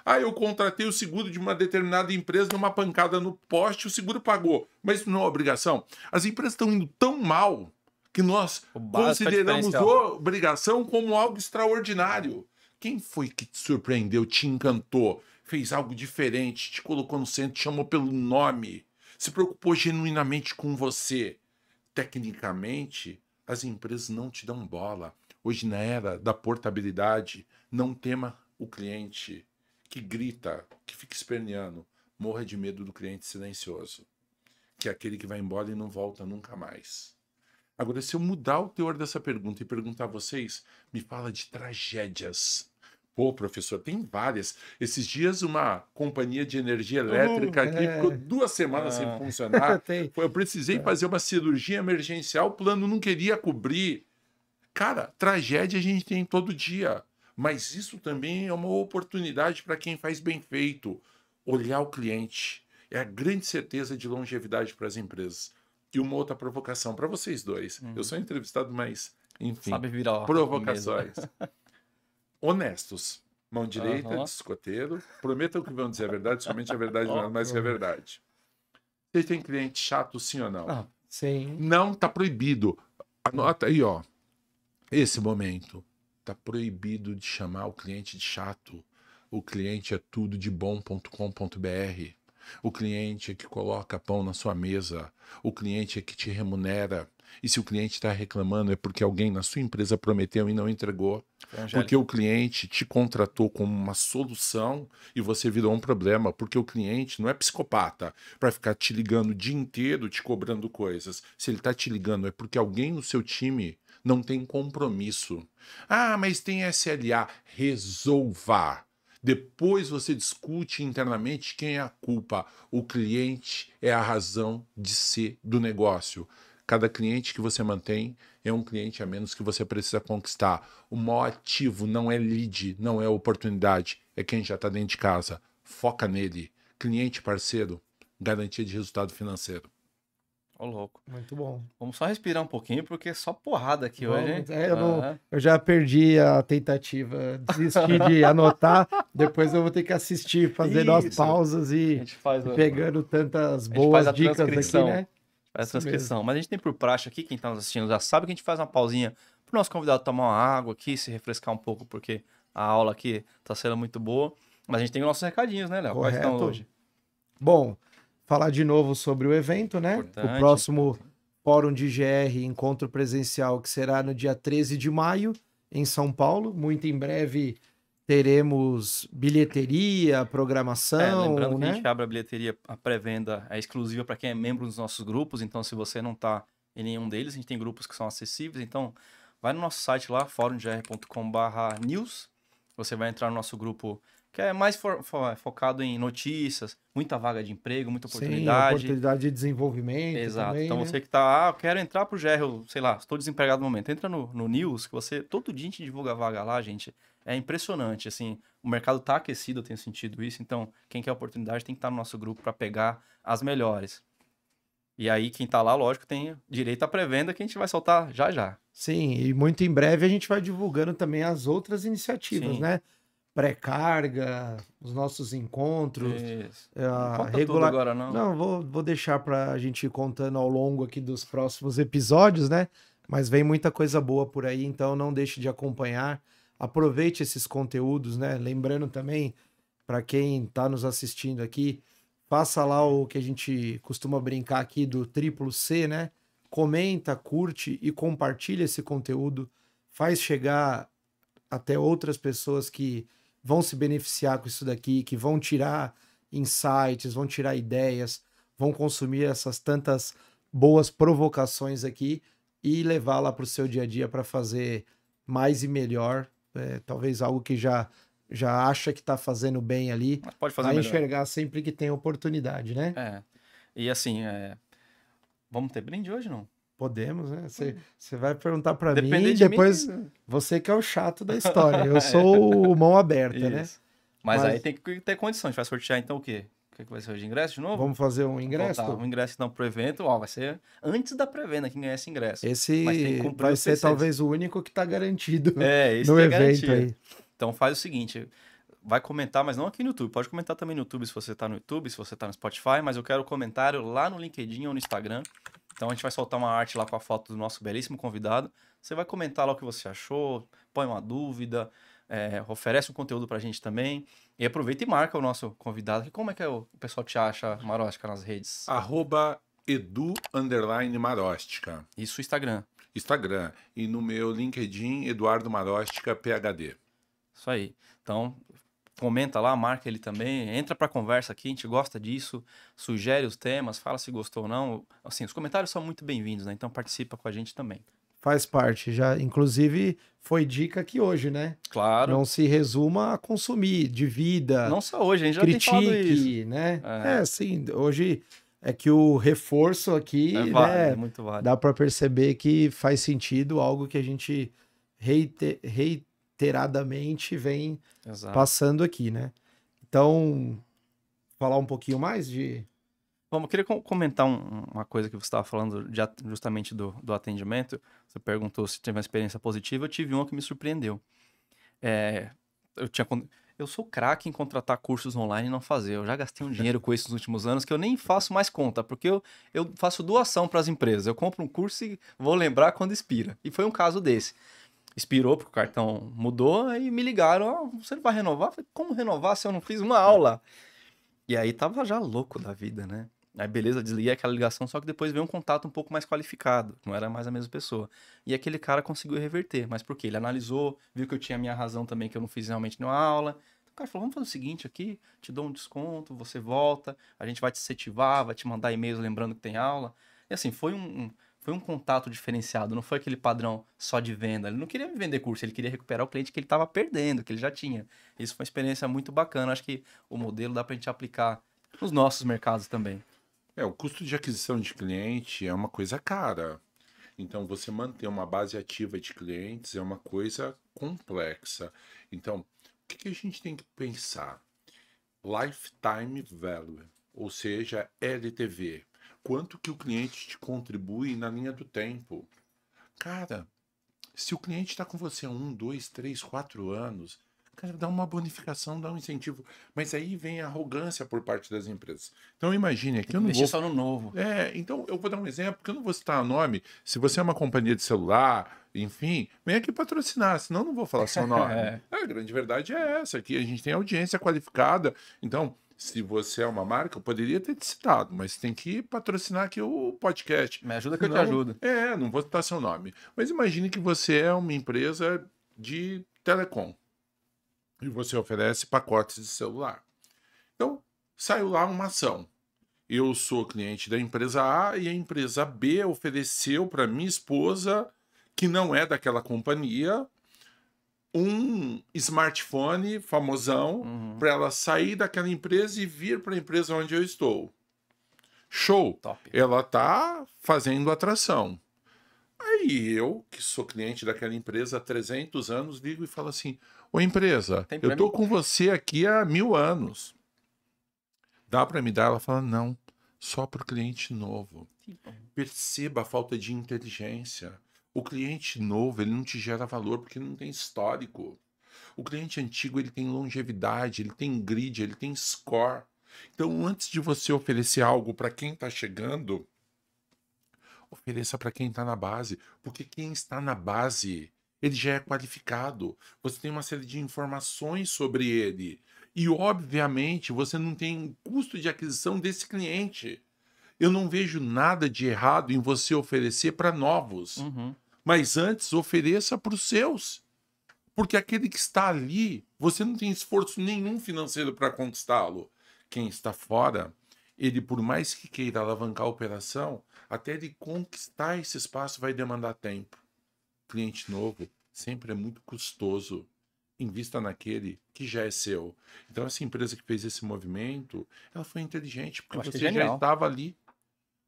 Ah, eu contratei o seguro de uma determinada empresa numa pancada no poste, o seguro pagou. Mas isso não é obrigação. As empresas estão indo tão mal que nós consideramos obrigação como algo extraordinário. Quem foi que te surpreendeu, te encantou, fez algo diferente, te colocou no centro, te chamou pelo nome, se preocupou genuinamente com você? Tecnicamente, as empresas não te dão bola. Hoje, na era da portabilidade, não tema o cliente que grita, que fica esperneando. Morra de medo do cliente silencioso, que é aquele que vai embora e não volta nunca mais. Agora, se eu mudar o teor dessa pergunta e perguntar a vocês, me fala de tragédias. Pô, professor, tem várias. Esses dias, uma companhia de energia elétrica aqui ficou 2 semanas sem funcionar. Eu precisei fazer uma cirurgia emergencial, o plano não queria cobrir. Cara, tragédia a gente tem todo dia. Mas isso também é uma oportunidade para quem faz bem feito. Olhar o cliente. É a grande certeza de longevidade para as empresas. E uma outra provocação para vocês dois. Eu sou entrevistado, mas, enfim, Sabe virar provocações. Honestos. Mão direita, de escoteiro. Prometam que vão dizer a verdade, somente a verdade, nada mais que a verdade. Vocês têm cliente chato, sim ou não? Sim. Não, tá proibido. Anota aí, ó. Esse momento. Tá proibido de chamar o cliente de chato. O cliente é tudo de bom.com.br. O cliente é que coloca pão na sua mesa. O cliente é que te remunera. E se o cliente está reclamando é porque alguém na sua empresa prometeu e não entregou. Porque o cliente te contratou como uma solução e você virou um problema. Porque o cliente não é psicopata para ficar te ligando o dia inteiro, te cobrando coisas. Se ele está te ligando é porque alguém no seu time não tem compromisso. Ah, mas tem SLA. Resolva. Depois você discute internamente quem é a culpa. O cliente é a razão de ser do negócio. Cada cliente que você mantém é um cliente a menos que você precisa conquistar. O maior ativo não é lead, não é oportunidade, é quem já está dentro de casa. Foca nele. Cliente parceiro, garantia de resultado financeiro. Ô, louco. Muito bom. Vamos só respirar um pouquinho, porque é só porrada aqui hoje, hein? Eu já perdi a tentativa, desisti de anotar, depois eu vou ter que assistir, fazer as pausas e pegando tantas boas dicas aqui, né? Faz a Isso transcrição. Mas a gente tem por praxe aqui, quem tá nos assistindo já sabe que a gente faz uma pausinha pro nosso convidado tomar uma água aqui, se refrescar um pouco, porque a aula aqui tá sendo muito boa. Mas a gente tem os nossos recadinhos, né, Léo? Quais estão Correto. hoje? Bom, falar de novo sobre o evento, né? Importante. O próximo Fórum de GR, encontro presencial, que será no dia 13 de maio, em São Paulo. Muito em breve teremos bilheteria, programação, Lembrando que a né? gente abre a bilheteria, a pré-venda é exclusiva para quem é membro dos nossos grupos, então se você não tá em nenhum deles, a gente tem grupos que são acessíveis, então vai no nosso site lá, forumgr.com/news, você vai entrar no nosso grupo que é mais focado em notícias, muita vaga de emprego, muita Sim, oportunidade. oportunidade de desenvolvimento Exato. também, Então né? você que tá, eu quero entrar pro GR, eu, sei lá, estou desempregado no momento. Entra no News, que você, todo dia a gente divulga vaga lá, gente. É impressionante, assim, o mercado tá aquecido, eu tenho sentido isso. Então, quem quer oportunidade tem que estar no nosso grupo para pegar as melhores. E aí, quem tá lá, lógico, tem direito à pré-venda que a gente vai soltar já já. Sim, e muito em breve a gente vai divulgando também as outras iniciativas, Sim. né? Pré-carga, os nossos encontros, Isso. a Não conta tudo regular... agora, não. Não, vou deixar para a gente ir contando ao longo aqui dos próximos episódios, né? Mas vem muita coisa boa por aí, então não deixe de acompanhar. Aproveite esses conteúdos, né? Lembrando também, para quem está nos assistindo aqui, faça lá o que a gente costuma brincar aqui do triplo C, né? Comenta, curte e compartilha esse conteúdo. Faz chegar até outras pessoas que vão se beneficiar com isso daqui, que vão tirar insights, vão tirar ideias, vão consumir essas tantas boas provocações aqui e levar lá para o seu dia a dia para fazer mais e melhor. Talvez algo que já acha que está fazendo bem ali, Mas pode fazer vai melhor. enxergar sempre que tem oportunidade, né? É. E assim, vamos ter brinde hoje, não? Podemos, né? Você vai perguntar para mim Depender e de depois mim. você que é o chato da história. Eu sou o mão aberta, né? Isso. Mas aí tem que ter condição. A gente vai sortear então o quê? O que vai ser hoje? Ingresso de novo? Vamos fazer um ingresso? Tá, um ingresso então pro evento, ó, vai ser antes da pré-venda quem ganhar esse ingresso. Mas tem que Esse cumprir vai os ser TCs. talvez o único que tá garantido Esse no que é evento garantia. aí. Então faz o seguinte, vai comentar, mas não aqui no YouTube. Pode comentar também no YouTube se você tá no YouTube, se você tá no Spotify, mas eu quero comentário lá no LinkedIn ou no Instagram. Então a gente vai soltar uma arte lá com a foto do nosso belíssimo convidado. Você vai comentar lá o que você achou, põe uma dúvida, oferece um conteúdo pra gente também. E aproveita e marca o nosso convidado. Como é que o pessoal te acha, Maróstica, nas redes? @edu_marostica. Isso, Instagram. Instagram. E no meu LinkedIn, Eduardo Marostica, PhD. Isso aí. Então, comenta lá, marca ele também, entra pra conversa aqui, a gente gosta disso, sugere os temas, fala se gostou ou não. Assim, os comentários são muito bem-vindos, né? Então participa com a gente também. Faz parte. Já, inclusive, foi dica aqui hoje, né? Claro. Não se resuma a consumir, divida, Não só hoje, a gente já tem falado critique, isso. né? Sim, hoje é que o reforço aqui, válido, né? muito válido. Dá para perceber que faz sentido algo que a gente reiteradamente vem Exato. passando aqui, né? Então, falar um pouquinho mais de... Vamos, eu queria comentar uma coisa que você estava falando justamente do atendimento. Você perguntou se teve uma experiência positiva. Eu tive uma que me surpreendeu. Eu sou craque em contratar cursos online e não fazer. Eu já gastei um dinheiro com isso nos últimos anos que eu nem faço mais conta, porque eu faço doação para as empresas. Eu compro um curso e vou lembrar quando expira. E foi um caso desse. Expirou porque o cartão mudou e me ligaram. Você não vai renovar? Eu falei, como renovar se eu não fiz uma aula? E aí tava já louco da vida, né? Aí beleza, desliguei aquela ligação, só que depois veio um contato um pouco mais qualificado, não era mais a mesma pessoa. E aquele cara conseguiu reverter, mas por quê? Ele analisou, viu que eu tinha a minha razão também, que eu não fiz realmente nenhuma aula. O cara falou, vamos fazer o seguinte aqui, te dou um desconto, você volta, a gente vai te incentivar, vai te mandar e-mails lembrando que tem aula. E assim, foi um contato diferenciado, não foi aquele padrão só de venda. Ele não queria me vender curso, ele queria recuperar o cliente que ele estava perdendo, que ele já tinha. Isso foi uma experiência muito bacana, acho que o modelo dá pra gente aplicar nos nossos mercados também. O custo de aquisição de cliente é uma coisa cara. Então, você manter uma base ativa de clientes é uma coisa complexa. Então, o que a gente tem que pensar? Lifetime Value, ou seja, LTV. Quanto que o cliente te contribui na linha do tempo? Cara, se o cliente está com você há 1, 2, 3, 4 anos, Cara, dá uma bonificação, dá um incentivo. Mas aí vem a arrogância por parte das empresas. Então imagine aqui, eu não Investir vou... só no novo. Então eu vou dar um exemplo, porque eu não vou citar nome. Se você é uma companhia de celular, enfim, vem aqui patrocinar, senão eu não vou falar seu nome. É. A grande verdade é essa, aqui a gente tem audiência qualificada. Então, se você é uma marca, eu poderia ter te citado, mas tem que patrocinar aqui o podcast. Me ajuda que eu te Senão, ajudo. não vou citar seu nome. Mas imagine que você é uma empresa de telecom e você oferece pacotes de celular. Então, saiu lá uma ação. Eu sou cliente da empresa A e a empresa B ofereceu para minha esposa, que não é daquela companhia, um smartphone famosão para ela sair daquela empresa e vir para a empresa onde eu estou. Show! Top. Ela tá fazendo atração. Aí eu, que sou cliente daquela empresa há 300 anos, ligo e falo assim: ô empresa, Tem pra eu tô mim? com você aqui há 1000 anos. Dá para me dar? Ela fala: não, só para o cliente novo. Perceba a falta de inteligência. O cliente novo, ele não te gera valor porque não tem histórico. O cliente antigo, ele tem longevidade, ele tem grid, ele tem score. Então, antes de você oferecer algo para quem está chegando, ofereça para quem está na base, porque quem está na base, ele já é qualificado. Você tem uma série de informações sobre ele. E, obviamente, você não tem custo de aquisição desse cliente. Eu não vejo nada de errado em você oferecer para novos. Mas antes, ofereça para os seus. Porque aquele que está ali, você não tem esforço nenhum financeiro para conquistá-lo. Quem está fora, ele, por mais que queira alavancar a operação, até ele conquistar esse espaço vai demandar tempo. Cliente novo sempre é muito custoso. Invista naquele que já é seu. Então, essa empresa que fez esse movimento, ela foi inteligente, porque você já estava ali.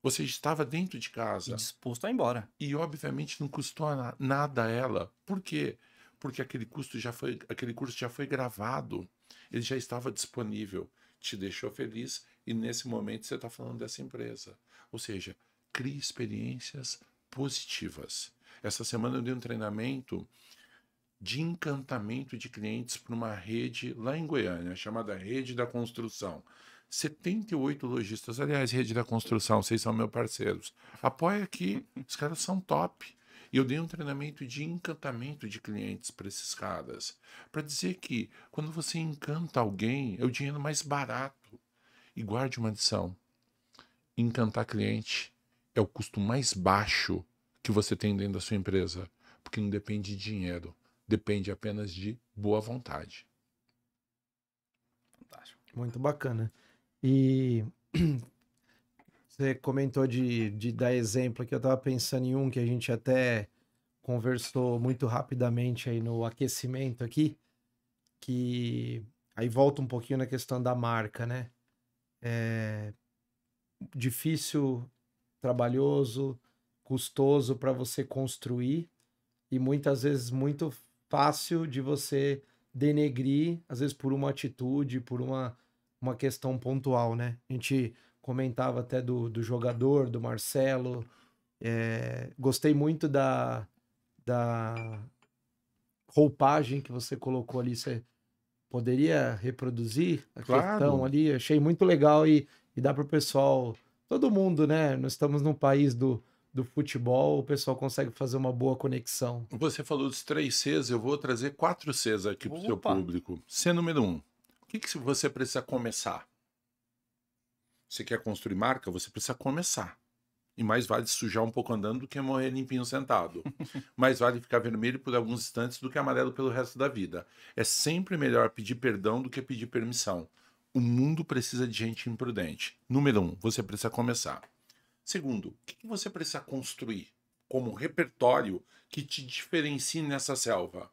Você estava dentro de casa. E disposto a ir embora. E, obviamente, não custou nada a ela. Por quê? Porque aquele curso já foi gravado. Ele já estava disponível. Te deixou feliz e, nesse momento, você está falando dessa empresa. Ou seja, crie experiências positivas. Essa semana eu dei um treinamento de encantamento de clientes para uma rede lá em Goiânia, chamada Rede da Construção. 78 lojistas, aliás, Rede da Construção, vocês são meus parceiros. Apoia aqui, os caras são top. E eu dei um treinamento de encantamento de clientes para esses caras. Para dizer que quando você encanta alguém, é o dinheiro mais barato. E guarde uma lição. Encantar cliente é o custo mais baixo que você tem dentro da sua empresa. Porque não depende de dinheiro. Depende apenas de boa vontade. Fantástico. Muito bacana. E você comentou de dar exemplo aqui, eu estava pensando em um que a gente até conversou muito rapidamente aí no aquecimento aqui, que aí volta um pouquinho na questão da marca, né? Difícil, trabalhoso, custoso para você construir e muitas vezes muito fácil de você denegrir, às vezes por uma atitude, por uma questão pontual, né? A gente comentava até do jogador, do Marcelo. Gostei muito da roupagem que você colocou ali. Você poderia reproduzir a questão ali? Achei muito legal e dá para o pessoal, todo mundo, né? Nós estamos num país do futebol, o pessoal consegue fazer uma boa conexão. Você falou dos 3 Cs, eu vou trazer 4 Cs aqui para o seu público. C número 1. O que você precisa começar? Você quer construir marca? Você precisa começar. E mais vale sujar um pouco andando do que morrer limpinho sentado. Mais vale ficar vermelho por alguns instantes do que amarelo pelo resto da vida. É sempre melhor pedir perdão do que pedir permissão. O mundo precisa de gente imprudente. Número 1, você precisa começar. Segundo, o que você precisa construir como repertório que te diferencie nessa selva?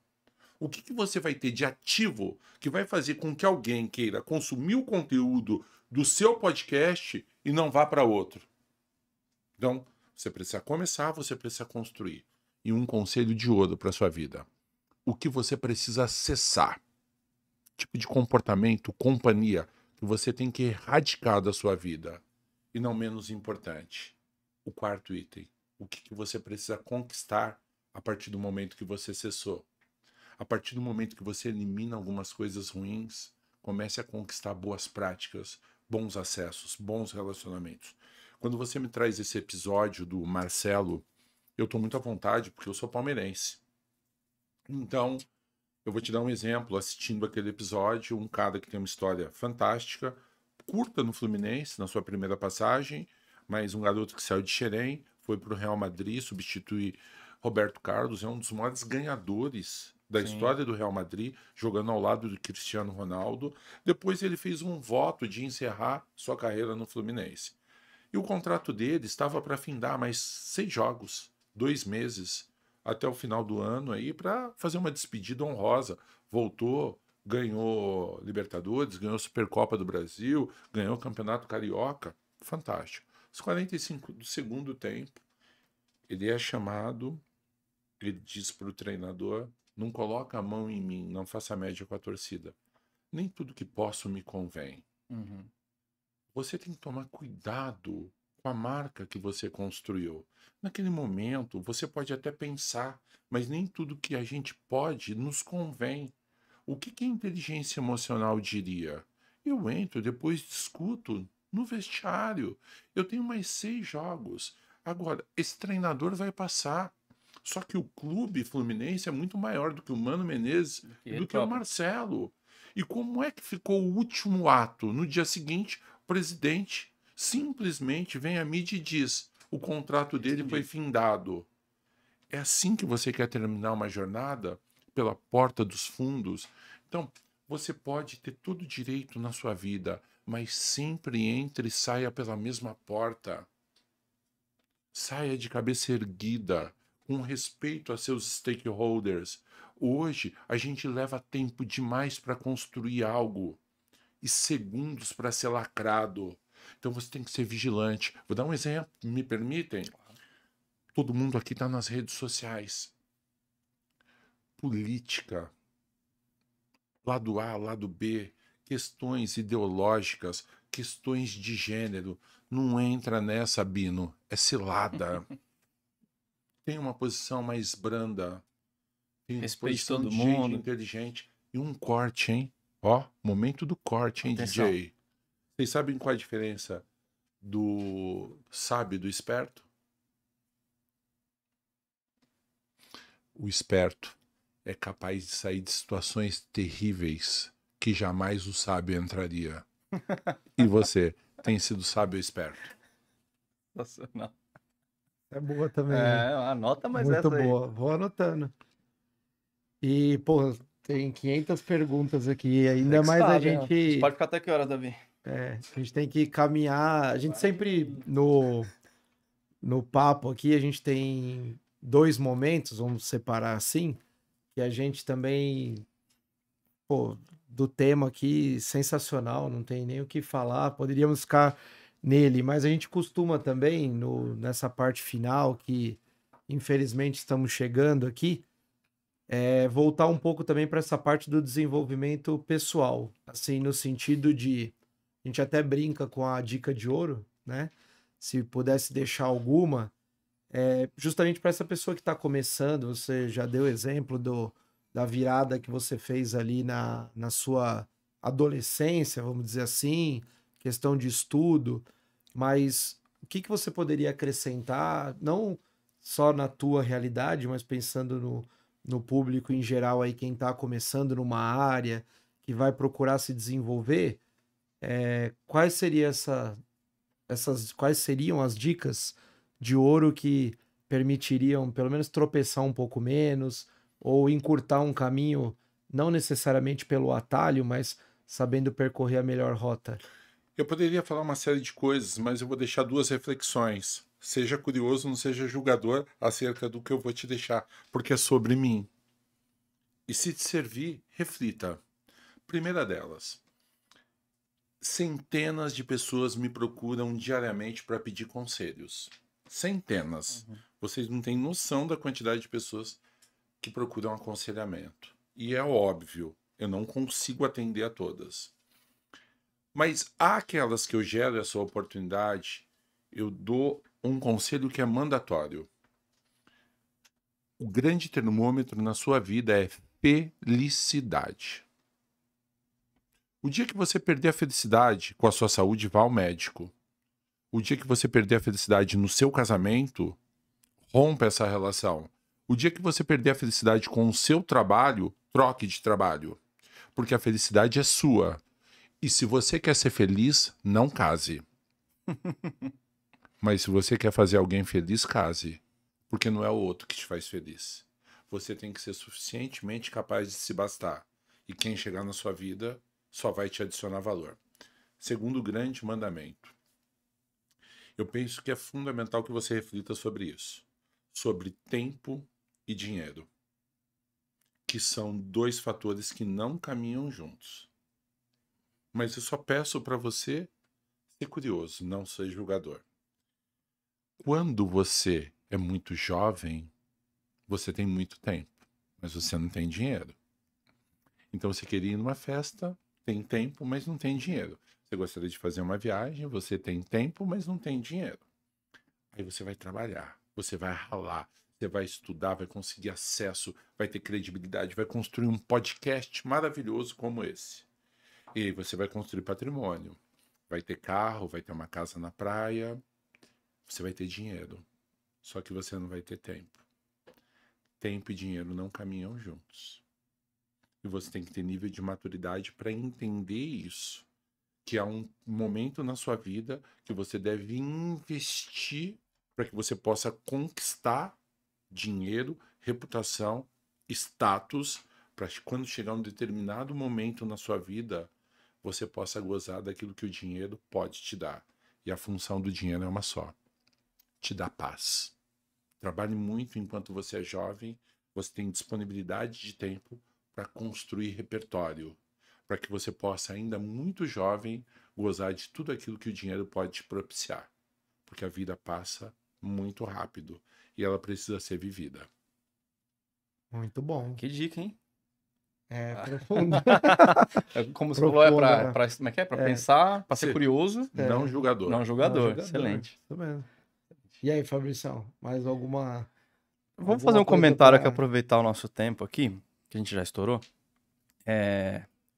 O que você vai ter de ativo que vai fazer com que alguém queira consumir o conteúdo do seu podcast e não vá para outro? Então, você precisa começar, você precisa construir. E um conselho de ouro para sua vida. O que você precisa acessar? Tipo de comportamento, companhia que você tem que erradicar da sua vida. E não menos importante, o 4º item. O que você precisa conquistar a partir do momento que você cessou? A partir do momento que você elimina algumas coisas ruins, comece a conquistar boas práticas, bons acessos, bons relacionamentos. Quando você me traz esse episódio do Marcelo, eu estou muito à vontade porque eu sou palmeirense. Então, eu vou te dar um exemplo, assistindo aquele episódio, um cara que tem uma história fantástica, curta no Fluminense, na sua primeira passagem, mas um garoto que saiu de Xerém, foi para o Real Madrid, substitui Roberto Carlos, é um dos maiores ganhadores da história do Real Madrid, jogando ao lado do Cristiano Ronaldo. Depois ele fez um voto de encerrar sua carreira no Fluminense. E o contrato dele estava para findar mais 6 jogos, 2 meses, até o final do ano aí, para fazer uma despedida honrosa. Voltou, ganhou Libertadores, ganhou Supercopa do Brasil, ganhou o Campeonato Carioca. Fantástico. Os 45 do segundo tempo, ele é chamado, ele diz para o treinador: não coloca a mão em mim, não faça média com a torcida. Nem tudo que posso me convém. Você tem que tomar cuidado com a marca que você construiu. Naquele momento, você pode até pensar, mas nem tudo que a gente pode nos convém. O que a inteligência emocional diria? Eu entro, depois discuto no vestiário. Eu tenho mais 6 jogos. Agora, esse treinador vai passar. Só que o clube Fluminense é muito maior do que o Mano Menezes e do que o Marcelo. E como é que ficou o último ato? No dia seguinte, o presidente simplesmente vem à mídia e diz: o contrato dele foi findado. É assim que você quer terminar uma jornada? Pela porta dos fundos? Então, você pode ter todo o direito na sua vida, mas sempre entre e saia pela mesma porta. Saia de cabeça erguida, com respeito a seus stakeholders. Hoje, a gente leva tempo demais para construir algo e segundos para ser lacrado. Então, você tem que ser vigilante. Vou dar um exemplo, me permitem? Todo mundo aqui está nas redes sociais. Política, lado A, lado B, questões ideológicas, questões de gênero. Não entra nessa, Bino. É cilada. Tem uma posição mais branda. Tem uma posição todo de mundo. gente inteligente. E um corte, hein? Ó, momento do corte, hein, Atenção. DJ? Vocês sabem qual é a diferença do sábio e do esperto? O esperto é capaz de sair de situações terríveis que jamais o sábio entraria. E você, tem sido sábio ou esperto? Nossa, não. É boa também. Anota mais Muito essa aí. boa. Vou anotando. E, pô, tem 500 perguntas aqui. Ainda mais a gente... Pode ficar até que horas, Davi? A gente tem que caminhar. A gente sempre, no papo aqui, a gente tem 2 momentos, vamos separar assim, que a gente também, pô, do tema aqui, sensacional, não tem nem o que falar, poderíamos ficar nele, mas a gente costuma também, nessa parte final, que infelizmente estamos chegando aqui, voltar um pouco também para essa parte do desenvolvimento pessoal, assim, no sentido de, a gente até brinca com a dica de ouro, né? Se pudesse deixar alguma, justamente para essa pessoa que está começando, você já deu exemplo da virada que você fez ali na sua adolescência, vamos dizer assim, questão de estudo, mas o que você poderia acrescentar, não só na tua realidade, mas pensando no público em geral aí, quem está começando numa área, que vai procurar se desenvolver, quais seriam as dicas de ouro que permitiriam pelo menos tropeçar um pouco menos ou encurtar um caminho, não necessariamente pelo atalho, mas sabendo percorrer a melhor rota? Eu poderia falar uma série de coisas, mas eu vou deixar 2 reflexões. Seja curioso, não seja julgador acerca do que eu vou te deixar, porque é sobre mim. E se te servir, reflita. Primeira delas, centenas de pessoas me procuram diariamente para pedir conselhos. Centenas. Vocês não têm noção da quantidade de pessoas que procuram aconselhamento. E é óbvio, eu não consigo atender a todas. Mas há aquelas que eu gero essa oportunidade, eu dou um conselho que é mandatório. O grande termômetro na sua vida é felicidade. O dia que você perder a felicidade com a sua saúde, vá ao médico. O dia que você perder a felicidade no seu casamento, rompa essa relação. O dia que você perder a felicidade com o seu trabalho, troque de trabalho. Porque a felicidade é sua. E se você quer ser feliz, não case. Mas se você quer fazer alguém feliz, case. Porque não é o outro que te faz feliz. Você tem que ser suficientemente capaz de se bastar. E quem chegar na sua vida só vai te adicionar valor. Segundo grande mandamento. Eu penso que é fundamental que você reflita sobre isso. Sobre tempo e dinheiro. Que são dois fatores que não caminham juntos. Mas eu só peço para você ser curioso, não ser julgador. Quando você é muito jovem, você tem muito tempo, mas você não tem dinheiro. Então você queria ir numa festa, tem tempo, mas não tem dinheiro. Você gostaria de fazer uma viagem, você tem tempo, mas não tem dinheiro. Aí você vai trabalhar, você vai ralar, você vai estudar, vai conseguir acesso, vai ter credibilidade, vai construir um podcast maravilhoso como esse. E aí você vai construir patrimônio. Vai ter carro, vai ter uma casa na praia, você vai ter dinheiro. Só que você não vai ter tempo. Tempo e dinheiro não caminham juntos. E você tem que ter nível de maturidade para entender isso. Que há um momento na sua vida que você deve investir para que você possa conquistar dinheiro, reputação, status, para que quando chegar um determinado momento na sua vida, você possa gozar daquilo que o dinheiro pode te dar. E a função do dinheiro é uma só. Te dá paz. Trabalhe muito enquanto você é jovem, você tem disponibilidade de tempo para construir repertório, para que você possa, ainda muito jovem, gozar de tudo aquilo que o dinheiro pode te propiciar. Porque a vida passa muito rápido e ela precisa ser vivida. Muito bom. Que dica, hein? É profundo. Como você falou, como é que é? Pra pensar, pra ser curioso. Não julgador. Não julgador. Excelente. Isso mesmo. E aí, Fabrição, mais alguma... Vamos fazer um comentário aqui, aproveitar o nosso tempo aqui, que a gente já estourou.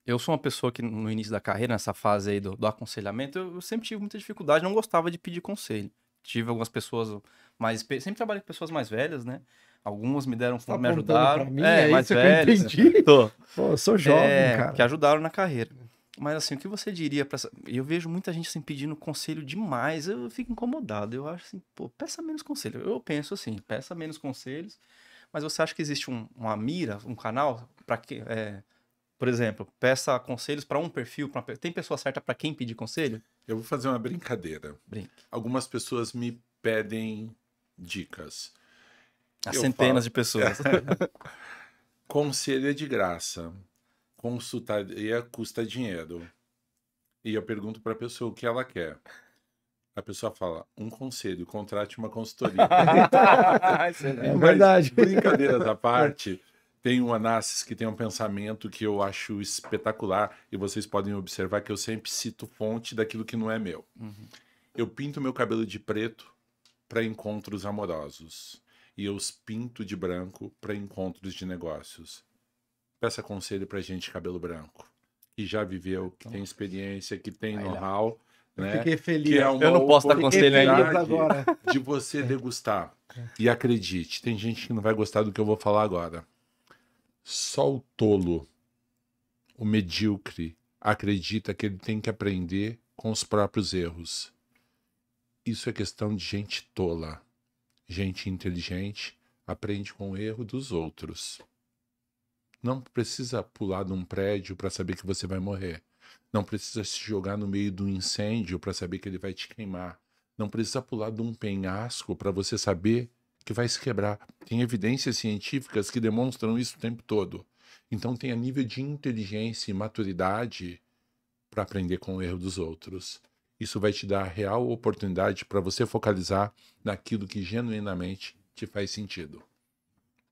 Eu sou uma pessoa que no início da carreira, nessa fase aí do aconselhamento, eu sempre tive muita dificuldade, não gostava de pedir conselho. Tive algumas pessoas mais... Sempre trabalhei com pessoas mais velhas, né? Algumas me deram, me ajudaram. Pra mim, é mais isso velhas. Que eu entendi. Tô. Pô, eu sou jovem, cara. Que ajudaram na carreira. Mas assim, o que você diria pra essa... Eu vejo muita gente assim pedindo conselho demais, eu fico incomodado. Eu acho assim, pô, peça menos conselho. Eu penso assim, peça menos conselhos, mas você acha que existe uma mira, um canal para que, por exemplo, peça conselhos para um perfil, tem pessoa certa para quem pedir conselho? Eu vou fazer uma brincadeira. Algumas pessoas me pedem dicas. Centenas de pessoas. Conselho é de graça. Consultaria custa dinheiro. E eu pergunto para a pessoa o que ela quer. A pessoa fala, um conselho, contrate uma consultoria. É verdade. Mas, brincadeiras à parte, tem um Anassis que tem um pensamento que eu acho espetacular e vocês podem observar que eu sempre cito fonte daquilo que não é meu. Eu pinto meu cabelo de preto para encontros amorosos. E eu os pinto de branco para encontros de negócios. Peça conselho para gente de cabelo branco, que já viveu, que tem experiência, que tem know-how, né? Fiquei feliz. Que é uma eu não posso dar conselho ainda agora. De você degustar. E acredite, tem gente que não vai gostar do que eu vou falar agora. Só o tolo, o medíocre, acredita que ele tem que aprender com os próprios erros. Isso é questão de gente tola. Gente inteligente aprende com o erro dos outros. Não precisa pular de um prédio para saber que você vai morrer. Não precisa se jogar no meio de um incêndio para saber que ele vai te queimar. Não precisa pular de um penhasco para você saber que vai se quebrar. Tem evidências científicas que demonstram isso o tempo todo. Então tenha nível de inteligência e maturidade para aprender com o erro dos outros. Isso vai te dar a real oportunidade para você focalizar naquilo que genuinamente te faz sentido.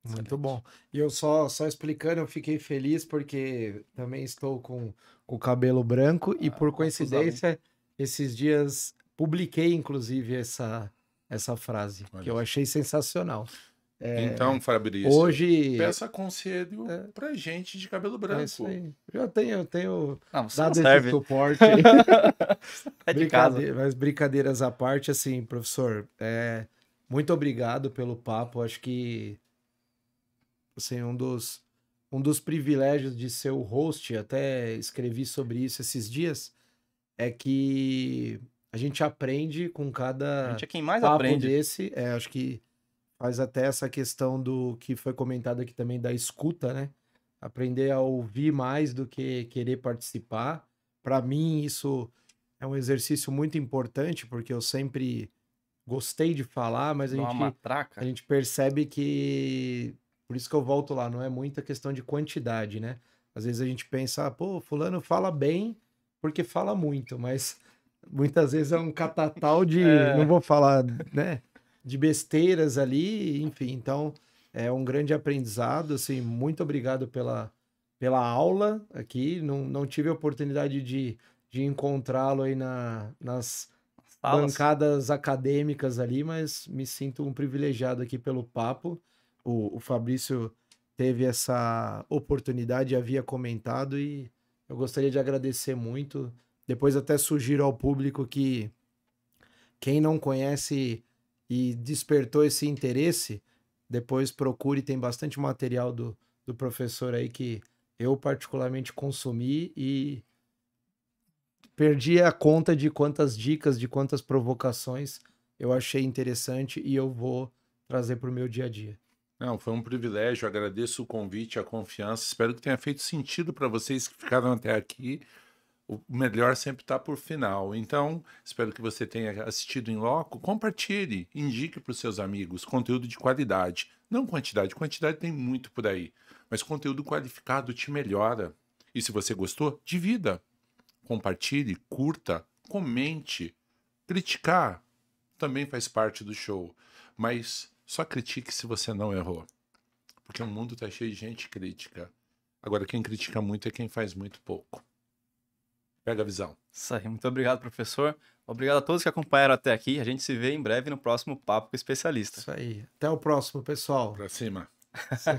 Muito bom. E eu só explicando, eu fiquei feliz porque também estou com o cabelo branco e por coincidência, esses dias publiquei inclusive essa frase, que eu achei sensacional. Então, Fabrício, hoje peça conselho pra gente de cabelo branco. é isso aí. Eu tenho Não, você dado não esse serve. suporte. É de casa. Mas brincadeiras à parte, assim, professor, muito obrigado pelo papo. Acho que assim, um dos privilégios de ser o host, até escrevi sobre isso esses dias, é que a gente aprende com A cada gente é quem mais papo aprende. desse. Acho que faz até essa questão do que foi comentado aqui também da escuta, né? Aprender a ouvir mais do que querer participar. Para mim, isso é um exercício muito importante, porque eu sempre gostei de falar, mas Dá uma a matraca. gente percebe que. Por isso que eu volto lá, não é muita questão de quantidade, né? Às vezes a gente pensa, pô, fulano fala bem porque fala muito, mas muitas vezes é um catatal de. Não vou falar, né? De besteiras ali, enfim. Então, é um grande aprendizado, assim, muito obrigado pela aula aqui. Não tive a oportunidade de encontrá-lo aí nas Salas. bancadas acadêmicas ali, mas me sinto um privilegiado aqui pelo papo. O Fabrício teve essa oportunidade, havia comentado, e eu gostaria de agradecer muito. Depois até sugiro ao público que quem não conhece e despertou esse interesse, depois procure, tem bastante material do professor aí que eu particularmente consumi e perdi a conta de quantas dicas, de quantas provocações eu achei interessante e eu vou trazer para o meu dia a dia. Não, foi um privilégio, agradeço o convite, a confiança, espero que tenha feito sentido para vocês que ficaram até aqui. O melhor sempre está por final. Então, espero que você tenha assistido em loco. Compartilhe, indique para os seus amigos conteúdo de qualidade. Não quantidade, quantidade tem muito por aí. Mas conteúdo qualificado te melhora. E se você gostou, divida. Compartilhe, curta, comente. Criticar também faz parte do show. Mas só critique se você não errou. Porque o mundo está cheio de gente crítica. Agora, quem critica muito é quem faz muito pouco. Pega a visão. Isso aí, muito obrigado, professor. Obrigado a todos que acompanharam até aqui. A gente se vê em breve no próximo Papo com o Especialista. Isso aí. Até o próximo, pessoal. Pra cima. Isso aí.